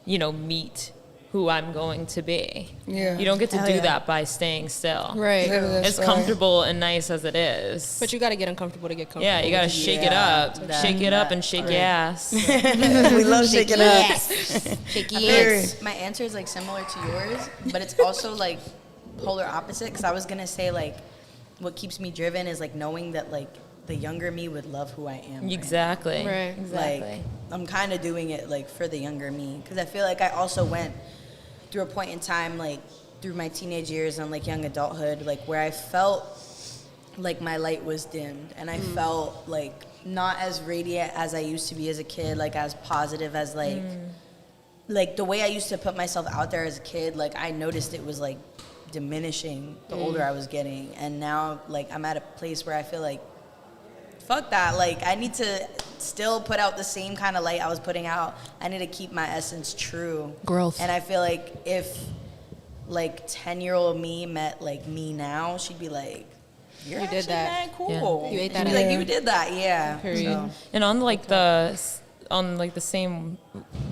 meet who I'm going to be. Yeah. You don't get to Hell do yeah. that by staying still. Right. That's As right. comfortable and nice as it is. But you got to get uncomfortable to get comfortable. yeah, you gotta shake it up. Shake it up and shake your ass. We love shaking up. Shaky Period. ass. My answer is like similar to yours, but it's also like polar opposite. Because I was gonna say like, what keeps me driven is like knowing that like the younger me would love who I am. Exactly. Right. Exactly. Like I'm kind of doing it like for the younger me, because I feel like I also went through a point in time like through my teenage years and like young adulthood, like where I felt like my light was dimmed and I felt like not as radiant as I used to be as a kid, like as positive as like the way I used to put myself out there as a kid, like I noticed it was like diminishing the older I was getting. And now like I'm at a place where I feel like fuck that, like I need to still put out the same kind of light I was putting out. I need to keep my essence true. Growth. And I feel like if like 10-year-old me met like me now, she'd be like, you're You did actually that. mad cool. You ate She'd that be up. like, you did that, yeah. Period. So, And on the same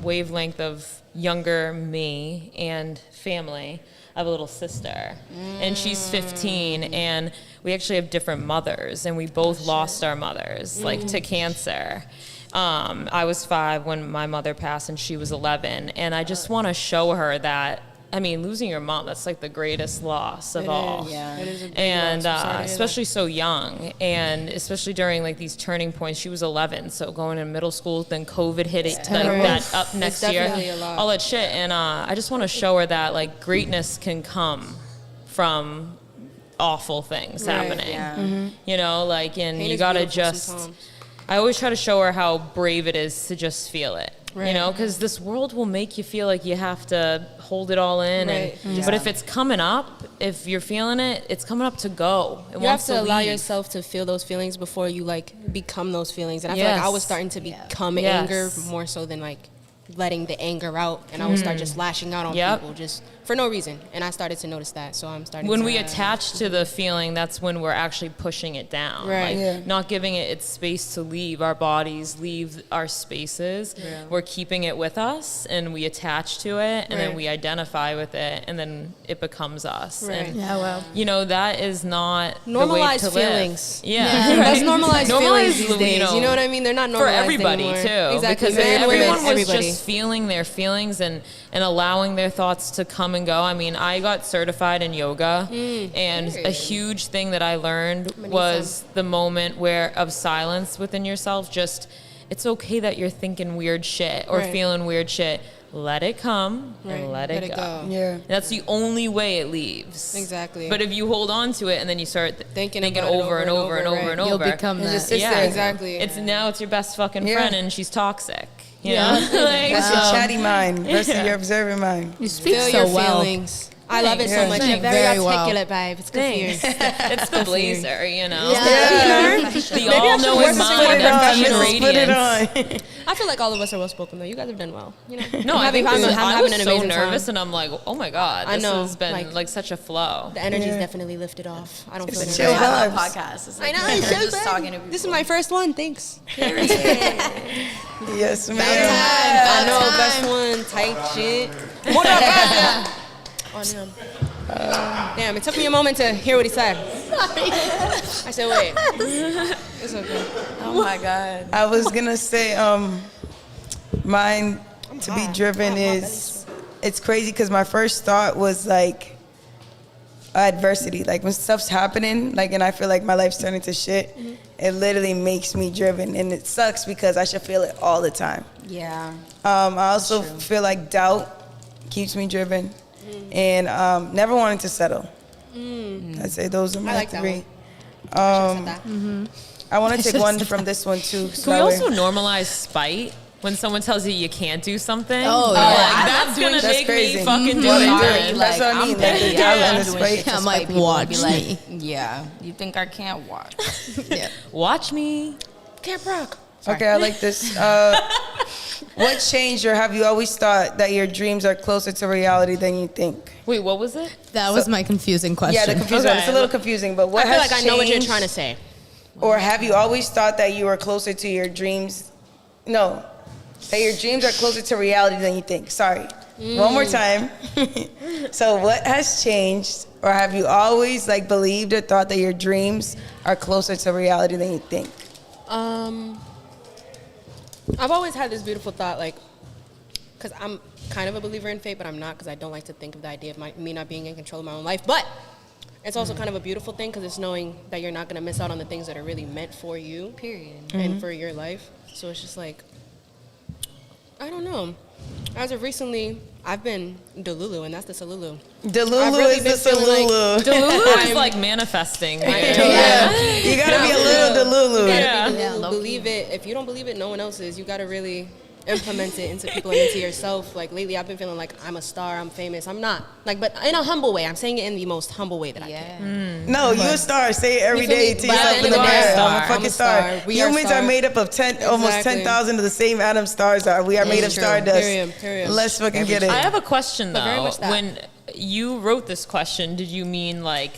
wavelength of younger me and family, I have a little sister, and she's 15, and we actually have different mothers, and we both lost our mothers, like to cancer. I was 5 when my mother passed, and she was 11, and I just want to show her that I mean, losing your mom, that's like the greatest loss of all. Yeah. It is a big And loss. I'm sorry to hear especially so young, and especially during like these turning points. She was 11, so going to middle school, then COVID hit it, like terrible. that up next year, definitely a lot. all that shit. And I just want to show her that like greatness can come from awful things Right. happening. Yeah. You know, like, and Pain you is gotta beautiful just. sometimes. I always try to show her how brave it is to just feel it. You Right. know, because this world will make you feel like you have to hold it all in. Right. And but if it's coming up, if you're feeling it, it's coming up to go. It You have wants to allow leave. yourself to feel those feelings before you like become those feelings. And I feel like I was Yes. starting to become Yes. anger more so than like letting the anger out, and I would start just lashing out on Yep. people just for no reason. And I started to notice that, so I'm starting. When to we attach to the feeling, that's when we're actually pushing it down. Right. Like Yeah. not giving it its space to leave our bodies, leave our spaces. We're keeping it with us, and we attach to it, and then Right. we identify with it, and then it becomes us. Right. And Yeah, well. you know, that is not normalize the way to feelings. live. Yeah. Let's normalize feelings these you days. You know what I mean? They're not normalized for everybody anymore. too, Exactly. because Men, if women, everyone was everybody. just feeling their feelings and allowing their thoughts to come and go. I mean, I got certified in yoga, and a huge thing that I learned was the moment where of silence within yourself. Just, it's okay that you're thinking weird shit or Right. feeling weird shit. Let it come and let it go. Yeah. That's the only way it leaves. Exactly. But if you hold on to it and then you start Thinking thinking about it over and over and over right. and over, You'll become It that. just sits yeah, there. Exactly. It's now it's your best fucking Yeah. friend, and she's toxic. You know, like, That's your so- chatty mind versus your observing mind. You speak Feel so your well. feelings. I love it so Yeah. much. Speak You're very very well. articulate, babe. It's good for you. It's the blazer, you know. Yeah. The all-knowing mind, Let's Russian put it radiance. on. I feel like all of us are well spoken though. You guys have done well. You know. No, I think I'm I having was an so amazing nervous, time. and I'm like, oh my god, I this know, has been like- like such a flow. The energy's Yeah. definitely lifted off. I don't feel nervous. chill I love vibes. podcasts. It's I like, know. you're It's so just good. talking to people. This is my first one. Thanks. Yes, man. I know. Best one. Tight shit. Hold up, guys. Oh damn. Damn. It took me a moment to hear what he said. I said, wait. It's okay. Oh my God. I was gonna say, mine to be driven is, it's crazy because my first thought was like adversity. Like when stuff's happening, like, and I feel like my life's turning to shit, it literally makes me driven, and it sucks because I should feel it all the time. Yeah. I also feel like doubt keeps me driven, and never wanting to settle. I'd say those are my like that three. one. I said that. I want to take one from this one too. Can we also normalize spite? When someone tells you you can't do something, Oh, like, yeah. that's gonna That's make crazy. me fucking do Sorry, it. dude. That's what I mean. Like, petty. the doubt and the doing spite. shit to I'm spite like, people and be watch like, me. yeah, you think I can't watch? Watch me. Camp Rock. Okay, I like this. What changed, or have you always thought that your dreams are closer to reality than you think? Wait, what was it? That was my confusing question. Yeah, the confusing one. Okay. It's a little confusing, but what I feel has like I know what you're changed? trying to say. Or have you always thought that you are closer to your dreams? No, that your dreams are closer to reality than you think. Sorry. One more time. So what has changed, or have you always like believed or thought that your dreams are closer to reality than you think? I've always had this beautiful thought, like, because I'm kind of a believer in fate, but I'm not, because I don't like to think of the idea of me not being in control of my own life. But it's also kind of a beautiful thing, because it's knowing that you're not going to miss out on the things that are really meant for you, Period. and for your life. So it's just like, I don't know. As of recently, I've been Delulu, and that's the Salulu. Delulu I've really is the been feeling Salulu. Delulu is like manifesting. Yeah, you gotta be a little Delulu. Yeah. Believe it. If you don't believe it, no one else is. You gotta really implement it into people and into yourself. Like lately, I've been feeling like I'm a star, I'm famous. I'm not. Like, but in a humble way. I'm saying it in the most humble way that I can. No, you a star. Say it every You feel day me? to But yourself at in the the end of the mirror. day, I'm a I'm fucking a star. star. We are Humans are stars. made up of almost Exactly. 10,000 of the same atom stars are. We are made of true. stardust. Period. Let's fucking get it. I have a question But very though. much that. When you wrote this question, did you mean like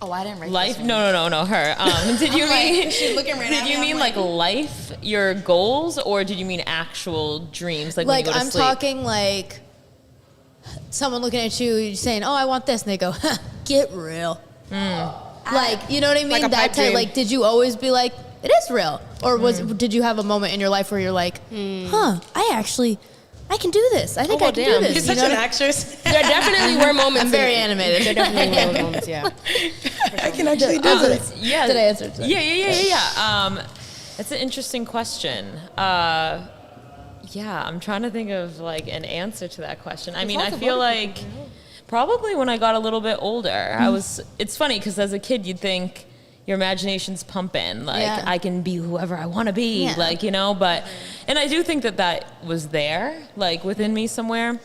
Oh, I didn't write life? this No, her. Did you mean? she's looking right Did at me, you I'm mean like- like life, your goals, or did you mean actual dreams? Like when Like, you go to I'm sleep? talking like someone looking at you saying, oh, I want this. And they go, huh, get real. Like, you know what I mean? Like a that pipe type, dream. like, did you always be like, it is real? Or did you have a moment in your life where you're like, I can do this. I think I can do damn. this. You're You such know an what I- actress. Yeah, there definitely were moments. I'm very animated. There definitely were moments. Yeah. I can actually do this. Yeah. Did I answer it? Yeah. That's an interesting question. Yeah, I'm trying to think of like an answer to that question. I mean, I feel like probably when I got a little bit older, it's funny because as a kid you'd think your imagination's pumping, like I can be whoever I want to be, like, you know, and I do think that was there, like within me somewhere.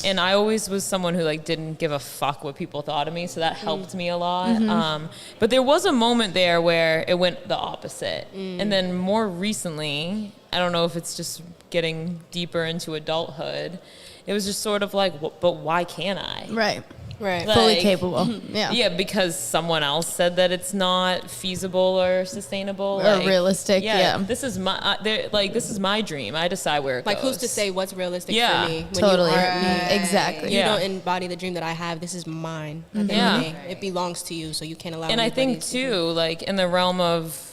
And I always was someone who like didn't give a fuck what people thought of me, so that helped me a lot. But there was a moment there where it went the opposite. And then more recently, I don't know if it's just getting deeper into adulthood, it was just sort of like, but why can't I? Right. Right. Like, Fully capable. Yeah. Yeah, because someone else said that it's not feasible or sustainable Or realistic, yeah. This is my this is my dream. I decide where it Like, goes. who's to say what's realistic Yeah, for me? When Totally. You aren't me. Exactly. You Yeah. don't embody the dream that I have. This is mine. At the end of the day, it belongs to you, so you can't allow. And I think anybody too, like in the realm of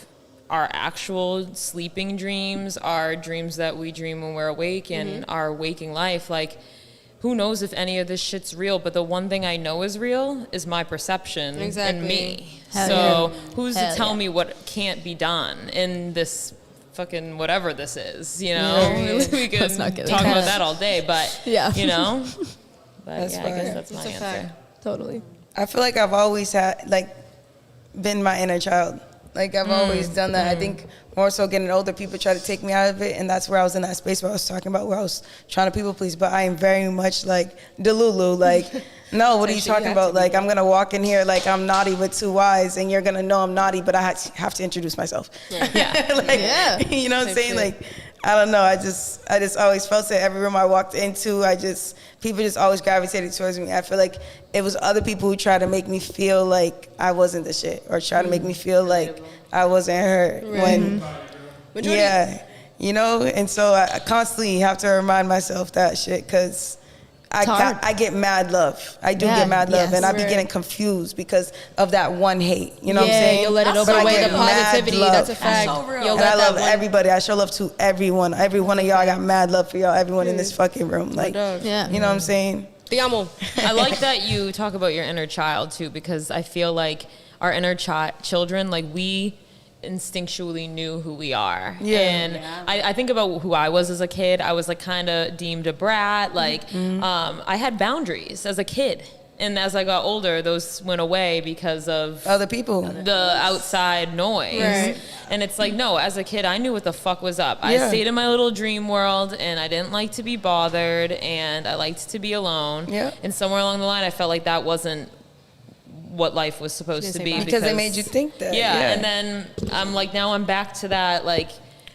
our actual sleeping dreams, our dreams that we dream when we're awake, and our waking life, like, who knows if any of this shit's real, but the one thing I know is real is my perception and me. Hell So yeah. who's Hell to tell yeah. me what can't be done in this fucking whatever this is, you know? We could Let's not get talk into about that. that all day, but, Yeah. you know? But That's yeah, I guess fire. that's my It's a answer. fact. Totally. I feel like I've always been my inner child. Like, I've always done that. I think more so getting older, people try to take me out of it, and that's where I was in that space where I was talking about, where I was trying to people please, but I am very much like Delulu, like, no, what are you talking about? Like, I'm gonna walk in here like I'm Naughty with 2 Y's, and you're gonna know I'm Naughty, but I have to introduce myself. Yeah. Like, Yeah. you know what I'm saying? Like, I don't know, I just always felt it. Every room I walked into, people just always gravitated towards me. I feel like it was other people who tried to make me feel like I wasn't the shit, or try to make me feel like I wasn't her when, yeah, you know? And so I constantly have to remind myself that shit, because I get mad love. I do get mad love, and I be getting confused because of that one hate. You know what I'm saying? You'll let it But I overweigh get the mad positivity. love. That's a fact. so real. You'll And I let that love one. everybody. I show love to everyone. Every one of y'all, I got mad love for y'all. Everyone in this fucking room. Like, Yeah. you know what I'm saying? Te amo. I like that you talk about your inner child too, because I feel like our inner children, like, we instinctually knew who we are. And I think about who I was as a kid. I was like kind of deemed a brat. Like, I had boundaries as a kid. And as I got older, those went away because of Other people. the outside noise. Right. And it's like, no, as a kid, I knew what the fuck was up. I stayed in my little dream world, and I didn't like to be bothered, and I liked to be alone. Yeah. And somewhere along the line, I felt like that wasn't what life was supposed to be. Because they made you think that. Yeah, and then I'm like, now I'm back to that, like,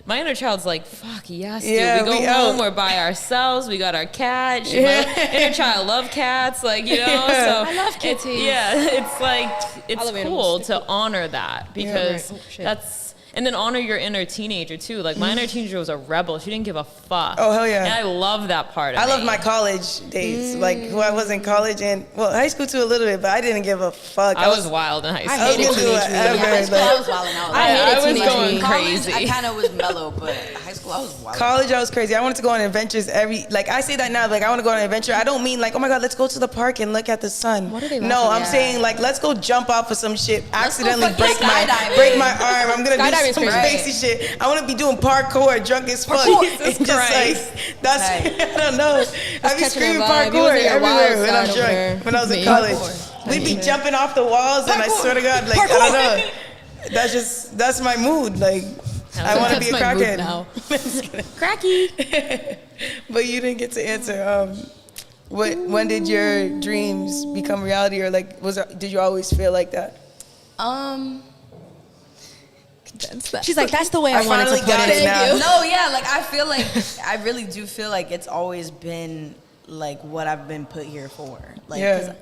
my inner child's like, fuck yes, dude. Yeah, We go we home, out. we're by ourselves, we got our cat. My inner child love cats, like, you know. So I love kitties. it's like, it's love cool animals. to honor that, because right. Oh, shit. that's, and then honor your inner teenager too. Like, my inner teenager was a rebel. She didn't give a fuck. Oh, hell yeah. And I love that part of I me. loved my college days, like who I was in college, and well, high school too a little bit, but I didn't give a fuck. I was wild in high school. I was gonna do whatever. High school, like, I was wilding out. I was teenage going me. crazy. College, I kind of was mellow, but high school, I was wild. College, I was crazy. I wanted to go on adventures I say that now, like, I want to go on an adventure. I don't mean like, oh my God, let's go to the park and look at the sun. What are they No, I'm laughing at? saying like, let's go jump off of some shit, accidentally fucking skydiving. break my arm. I'm gonna do Skydiving's some crazy. crazy shit. I want to be doing parkour, drunk as fuck. Jesus It's just Christ. like, that's, I don't know. I be catching screaming a vibe. You parkour was in your wild everywhere when I'm side over there. drunk, when I was in Me. college. Parkour. We'd be jumping off the walls, and I swear to God, like, I don't know. That's my mood. Like, I want to be a That's my mood crackhead. now. Cracky. But you didn't get to answer. When did your dreams become reality, or like did you always feel like that? She's like, that's the way I, I wanted to finally put got it. it now. No, yeah, like I feel like I really do feel like it's always been like what I've been put here for. Like, Yeah. 'cause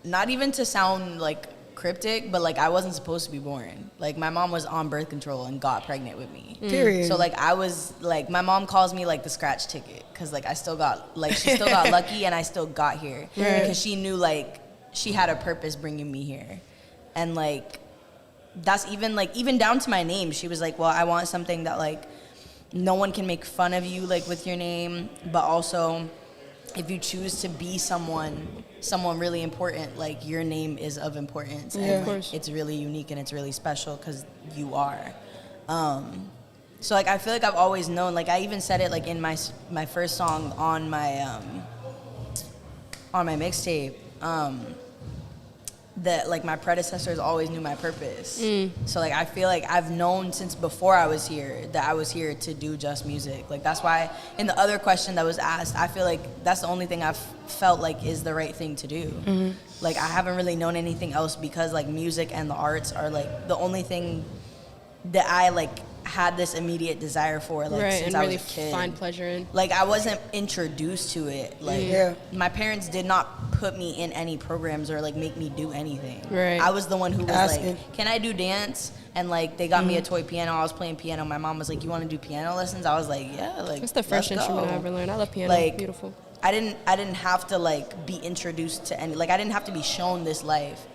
not even to sound like cryptic, but like I wasn't supposed to be born. Like my mom was on birth control and got pregnant with me. Period. So like I was like, my mom calls me like the scratch ticket, because like I still got like, she still got lucky and I still got here, because she knew like she had a purpose bringing me here. And like that's even down to my name. She was like, well, I want something that like no one can make fun of you like with your name, but also if you choose to be someone really important, like your name is of importance, Yeah. and Of like, course. it's really unique and it's really special because you are. So like I feel like I've always known. Like I even said it like in my first song on my mixtape. That like my predecessors always knew my purpose. So like I feel like I've known since before I was here that I was here to do just music. Like that's why in the other question that was asked, I feel like that's the only thing I've felt like is the right thing to do. Like I haven't really known anything else because like music and the arts are like the only thing that I like had this immediate desire for like Right, since and I really was a kid. find pleasure in. Like I wasn't introduced to it. Like Yeah. my parents did not put me in any programs or like make me do anything. Right. I was the one who was Asking. like, "Can I do dance?" And like they got me a toy piano. I was playing piano. My mom was like, "You want to do piano lessons?" I was like, "Yeah." Like It's the first let's instrument go. I ever learned. I love piano. Like, Beautiful. I didn't have to like be introduced to any, like I didn't have to be shown this life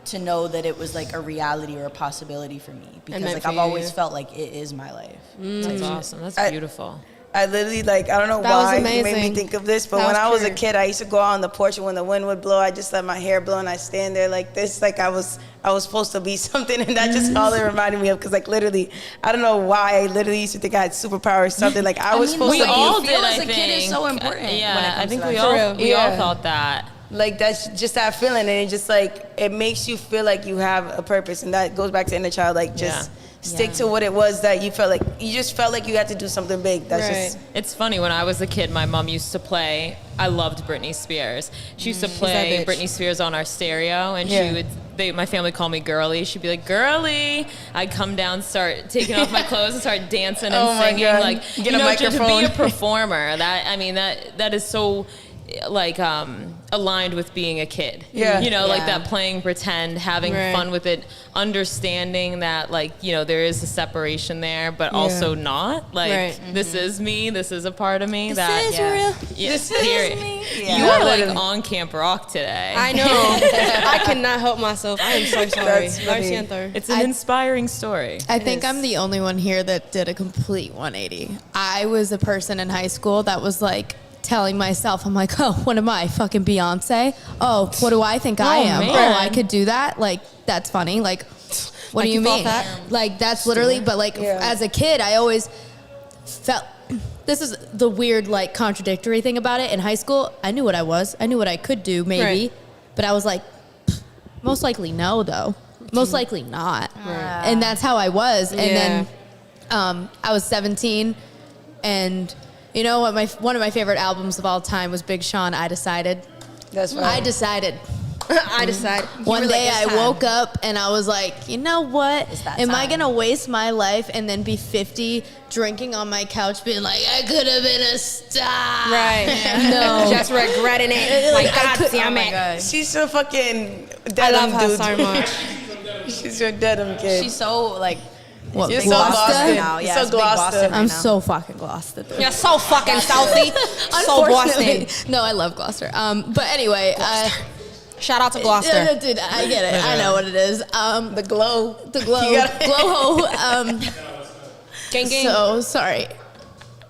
to know that it was like a reality or a possibility for me, because meant like for I've you, always yeah. felt like it is my life. That's awesome. That's beautiful. I literally, like, I don't know That was why you made me amazing. think of this, but That when was I was a pure. kid, I used to go out on the porch, and when the wind would blow, I just let my hair blow, and I stand there like this, like I was supposed to be something, and that's just all it reminded me of, because like literally, I don't know why, I literally used to think I had superpowers or something, like I was supposed We to be. all feel did, as I a kid is think. so important when it Yeah, comes I think to we that. all For real. we all Yeah. thought that. Like that's just that feeling, and it just like it makes you feel like you have a purpose, and that goes back to inner child. Like just stick to what it was that you felt like you just felt like you had to do something big. That's just It's funny, when I was a kid, my mom used to play, I loved Britney Spears. She used to play that bitch. Britney Spears on our stereo, and Yeah. she would, my family called me girly. She'd be like, girly. I'd come down, start taking off my clothes and start dancing and Oh my singing. God. Like, Get you a know, to be microphone. a performer, that is so like aligned with being a kid. Yeah. You know, like Yeah. that playing pretend, having Right. fun with it, understanding that like, you know, there is a separation there, but also not. Like Right. this is me, this is a part of me. This that is Yeah. real. yeah, This is period. me. You Yeah. are like literally. on Camp Rock today. I know. I cannot help myself. I am so sorry. That's Lo funny. siento. It's an inspiring story. I think I'm the only one here that did a complete 180. I was a person in high school that was like telling myself, I'm like, oh, what am I, fucking Beyonce? Oh, what do I think I am? man. Oh, I could do that? Like, that's funny. Like, what Like do you you thought mean? that? Like, that's literally, but like, Yeah. as a kid, I always felt, this is the weird, like, contradictory thing about it. In high school, I knew what I was. I knew what I could do, maybe. Right. But I was like, most likely no, though. Most likely not. And that's how I was. And then I was 17, and you know what? One of my favorite albums of all time was Big Sean, I Decided. that's I right. decided. I decided. One were like, day "It's I time." woke up and I was like, you know what? It's that Am I time. going to waste my life and then be 50 drinking on my couch being like, I could have been a star? Right. No. Just regretting it. Like, God damn it. She's so fucking I dead love her dude. so much. She's your dead kid. She's so like What, You're Big so Gloucester? Boston. now. You're Yeah, so it's big Boston Gloucester. right I'm now. so fucking Gloucester. You're so fucking Southie. So Unfortunately. Boston. No, I love Gloucester. But anyway, Shout out to Gloucester. dude, I get it. I know what it is. the glow. The glow, You gotta- glow. Gang gang. So sorry.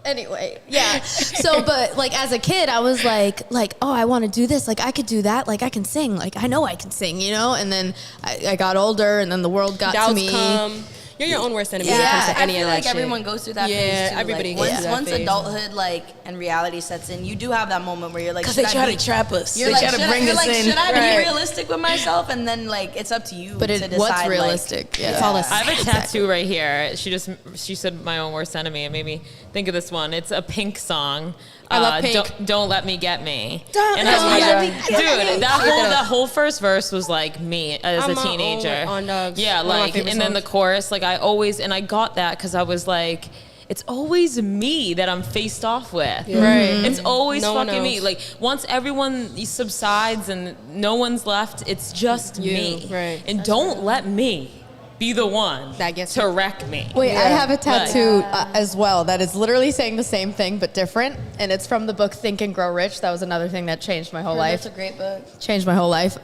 Anyway, yeah. So, but like as a kid, I was like, oh, I want to do this. Like I could do that. Like I can sing. Like I know I can sing, you know. And then I got older, and then the world got to Doubts me. come. You're your own worst enemy when it comes Yeah, to I any feel of that like shit. everyone goes through that Yeah, phase too. everybody like, goes once, through that once phase. adulthood like and reality sets in, you do have that moment where you're like, Because should they I try be- to trap us. You're They like, try should to bring I, you're us like, in. should I Right. be realistic with myself? And then like it's up to you But to it, decide. what's like- realistic? Yeah. It's all us. I have a tattoo right here. She said my own worst enemy. It made me think of this one. It's a Pink song. I love Pink. Don't let me get me. Don't And I was let like, me get dude, that whole first verse was like me as I'm a my own teenager. on dogs. Yeah, One of my like, favorite and then the songs. chorus, like I got that because I was like, it's always me that I'm faced off with. Right. It's always No one fucking me. else. Like once everyone subsides and no one's left, it's just You, me. right. And don't let me be the one That gets to you. wreck me. Wait, I Yeah. have a tattoo as well that is literally saying the same thing but different, and it's from the book Think and Grow Rich. That was another thing that changed my whole life. That's a great book. Changed my whole life.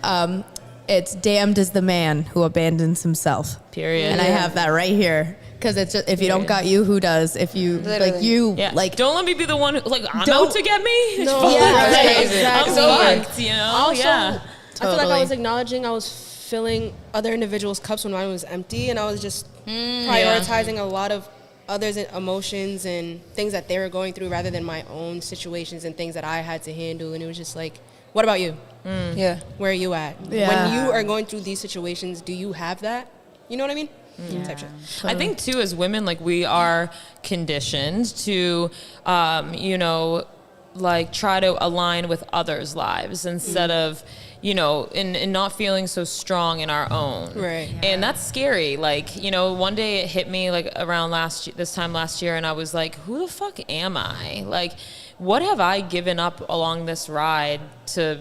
It's damned is the man who abandons himself. Period. And I have that right here Because it's just, if you don't got you, who does? If you like don't let me be the one who I'm Don't- out to get me. No, I'm fucked, you know. Also, yeah. I feel like I Totally. was acknowledging I was filling other individuals' cups when mine was empty, and I was just prioritizing a lot of others' emotions and things that they were going through rather than my own situations and things that I had to handle. And it was just like, what about you? Yeah. Where are you at? Yeah. When you are going through these situations, do you have that? You know what I mean? Type shit. I think too, as women, like we are conditioned to, you know, like try to align with others' lives instead of, you know, in not feeling so strong in our own. Right. And that's scary. Like, you know, one day it hit me like around this time last year, and I was like, who the fuck am I? Like, what have I given up along this ride to,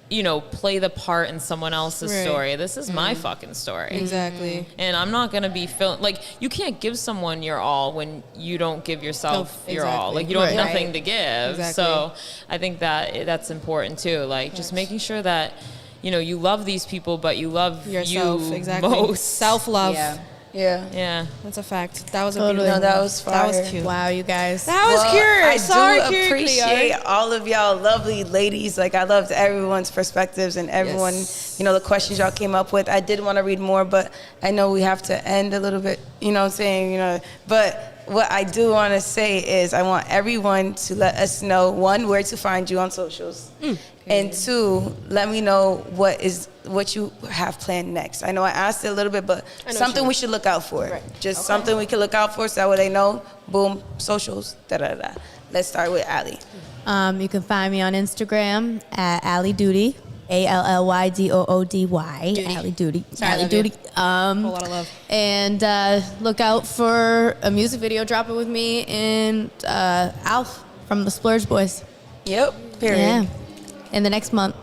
you know, play the part in someone else's Right. story? This is my fucking story. Exactly. And I'm not going to be feeling like you can't give someone your all when you don't give yourself your all. Exactly. Like you don't have Right. nothing to give. Exactly. So I think that's important too. Like just making sure that, you know, you love these people, but you love Yourself, you exactly. most. Self-love. Yeah. Yeah. Yeah. That's a fact. That was a Totally. beautiful. No, that was fire. That was cute. wow, you guys. That was Well, cute. I Sorry, do cute, appreciate Cleo. all of y'all lovely ladies. Like I loved everyone's perspectives and everyone, you know, the questions y'all came up with. I did want to read more, but I know we have to end a little bit, you know what I'm saying? You know, but what I do want to say is I want everyone to let us know, one, where to find you on socials, and two, let me know what you have planned next. I know I asked it a little bit, but I know something what you we should look out for. Right. Just something we can look out for so that way they know, boom, socials, da-da-da. Let's start with Allie. You can find me on Instagram at Allie Duty, ALLYDOODY, Allie Duty, Sorry, I Allie love you. Duty. Whole lot of love. And look out for a music video dropping with me and Alf from the Splurge Boys. Yep, period. Yeah, in the next month.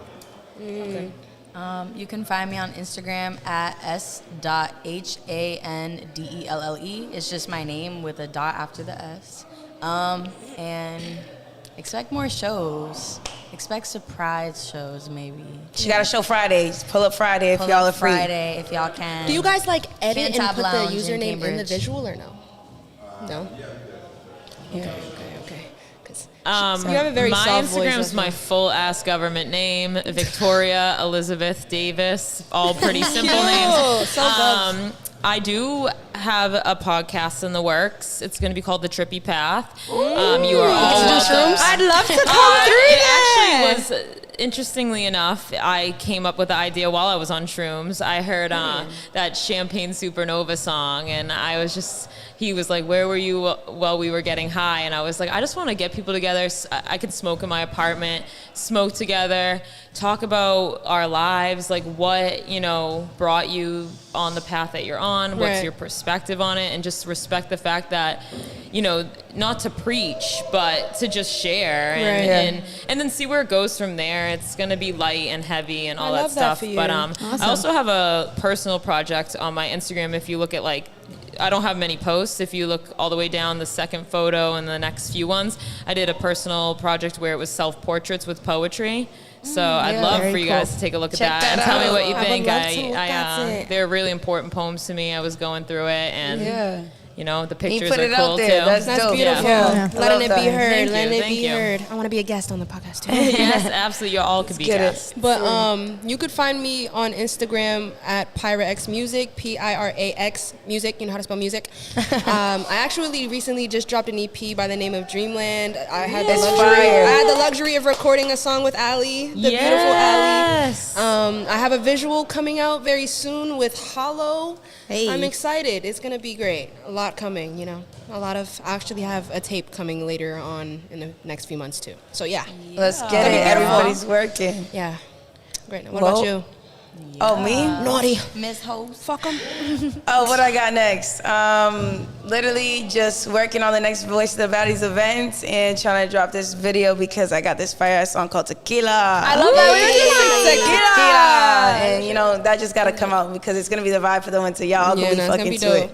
You can find me on Instagram at s.handelle. It's just my name with a dot after the S. And expect more shows. Expect surprise shows, maybe. She got a show Friday. Just pull up Friday if Pull y'all up are free. Friday if y'all can. Do you guys like edit and Cantab put the Lounge in username in the Cambridge. visual or no? No. Yeah. Okay. 'Cause you have a very my soft voice, Instagram's that's my why. full ass government name, Victoria Elizabeth Davis. All pretty simple names. So good. I do have a podcast in the works. It's going to be called The Trippy Path. You are all welcome. I'd love to come It actually was, interestingly enough, I came up with the idea while I was on shrooms. I heard that Champagne Supernova song, and I was just, he was like, where were you while we were getting high? And I was like, I just want to get people together. I could smoke in my apartment, smoke together, talk about our lives, like what, you know, brought you on the path that you're on, what's Right. your perspective on it, and just respect the fact that, you know, not to preach, but to just share and, Right. and then see where it goes from there. It's going to be light and heavy and all I that love that stuff. for you. But I also have a personal project on my Instagram. If you look at like, I don't have many posts. If you look all the way down the second photo and the next few ones, I did a personal project where it was self-portraits with poetry. So I'd love Very for you cool. guys to take a look Check at that and that tell me out. what you I would think. love to look at it. They're really important poems to me. I was going through it, and Yeah. you know the You pictures put are it cool out there. too. That's That's dope. beautiful. Yeah. I Letting love it be that. heard. Thank you, Letting it thank be you. heard. I want to be a guest on the podcast too. Yes, absolutely. You all could be get it. guests. But you could find me on Instagram at Pirax Music, Pirax Music. You know how to spell music. I actually recently just dropped an EP by the name of Dreamland. I had It's fire. I had the luxury of recording a song with Allie, the beautiful Allie. I have a visual coming out very soon with Hollow. Hey. I'm excited. It's gonna be great. A lot coming. You know, I actually have a tape coming later on in the next few months too. So yeah. Let's get it. Everybody's working. Yeah. Great. What Well, about you? Oh, me? Naughty. Miss Host. Fuck 'em. Oh, what I got next? Literally just working on the next Voice of the Baddies event and trying to drop this video because I got this fire song called Tequila. I love that. Tequila. And you know, that just gotta come out because it's gonna be the vibe for the winter. Y'all all Yeah, gonna be no, it's fucking gonna be to it.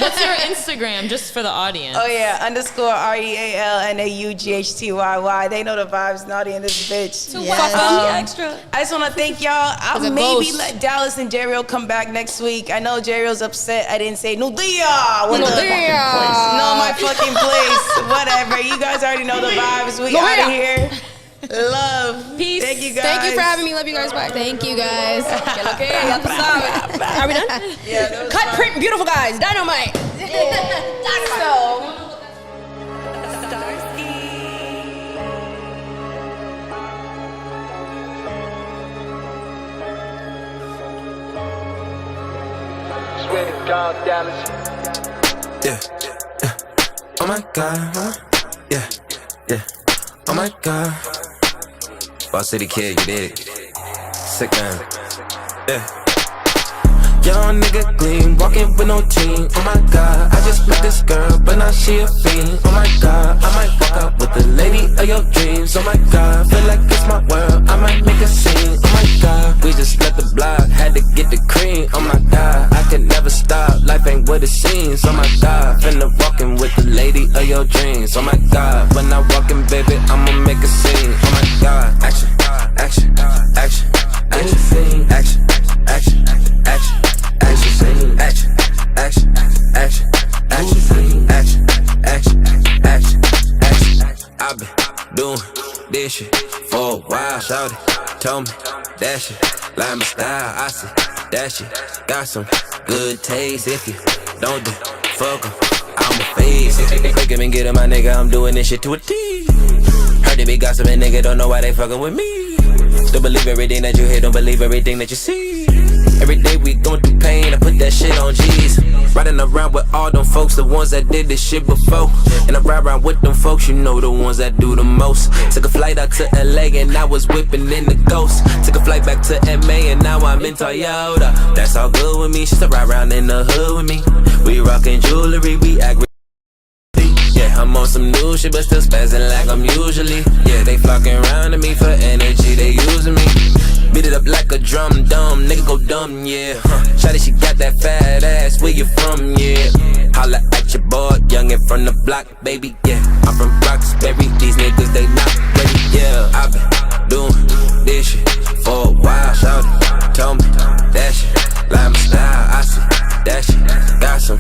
What's your Instagram, just for the audience? Oh yeah, _REALNAUGHTYY. They know the vibes. Naughty in this bitch. Extra. I just want to thank y'all. I'll a maybe ghost. let Dallas and Jariel come back next week. I know Jariel's upset. I didn't say Naughtyy. What the know my fucking place. Whatever. You guys already know the vibes. We out of here. Love. Peace. Thank you guys. Thank you for having me. Love you guys. Bye. Thank you guys. Are we done? Yeah, that was Cut, fun. print, beautiful guys. Dynamite. Swear to God, Dallas. Yeah, yeah. Oh my God, huh? Yeah, yeah. Oh my God. Boss City kid, you did it. Sick man. Yeah. Young nigga clean, walking with no team. Oh my God, I just met this girl, but now she a fiend. Oh my God, I might walk out with the lady of your dreams. Oh my God, feel like it's my world, I might make a scene. Oh my God, we just left the block, had to get the cream. Oh my God, I can never stop, life ain't what it seems. Oh my God, finna walking with the lady of your dreams. Oh my God, when I walkin', baby, I'ma make a scene. Oh my God, action, action, action, action, action, action, action, action. Action, action, action, action, action, action, action, action. I've been doing this shit for a while. Shawty told me that shit like my style. I see that shit got some good taste. If you don't do fuck 'em, I'ma face it. Break 'em and get 'em, my nigga. I'm doing this shit to a T. Heard they be gossiping, nigga. Don't know why they fucking with me. Don't believe everything that you hear. Don't believe everything that you see. Every day we going through pain, I put that shit on G's. Riding around with all them folks, the ones that did this shit before. And I ride around with them folks, you know the ones that do the most. Took a flight out to LA and I was whipping in the Ghost. Took a flight back to MA and now I'm in Toyota. That's all good with me, she to ride around in the hood with me. We rockin' jewelry, we act yeah, I'm on some new shit, but still spazzing like I'm usually. Yeah, they flocking around to me for energy, they using me. Beat it up like a drum, dumb, nigga go dumb, yeah. Shawty, she got that fat ass, where you from, yeah. Holla at your boy, youngin' from the block, baby, yeah. I'm from Roxbury, these niggas, they not ready, yeah. I been doing this shit for a while, shawty told me that shit like my style, I see that shit got some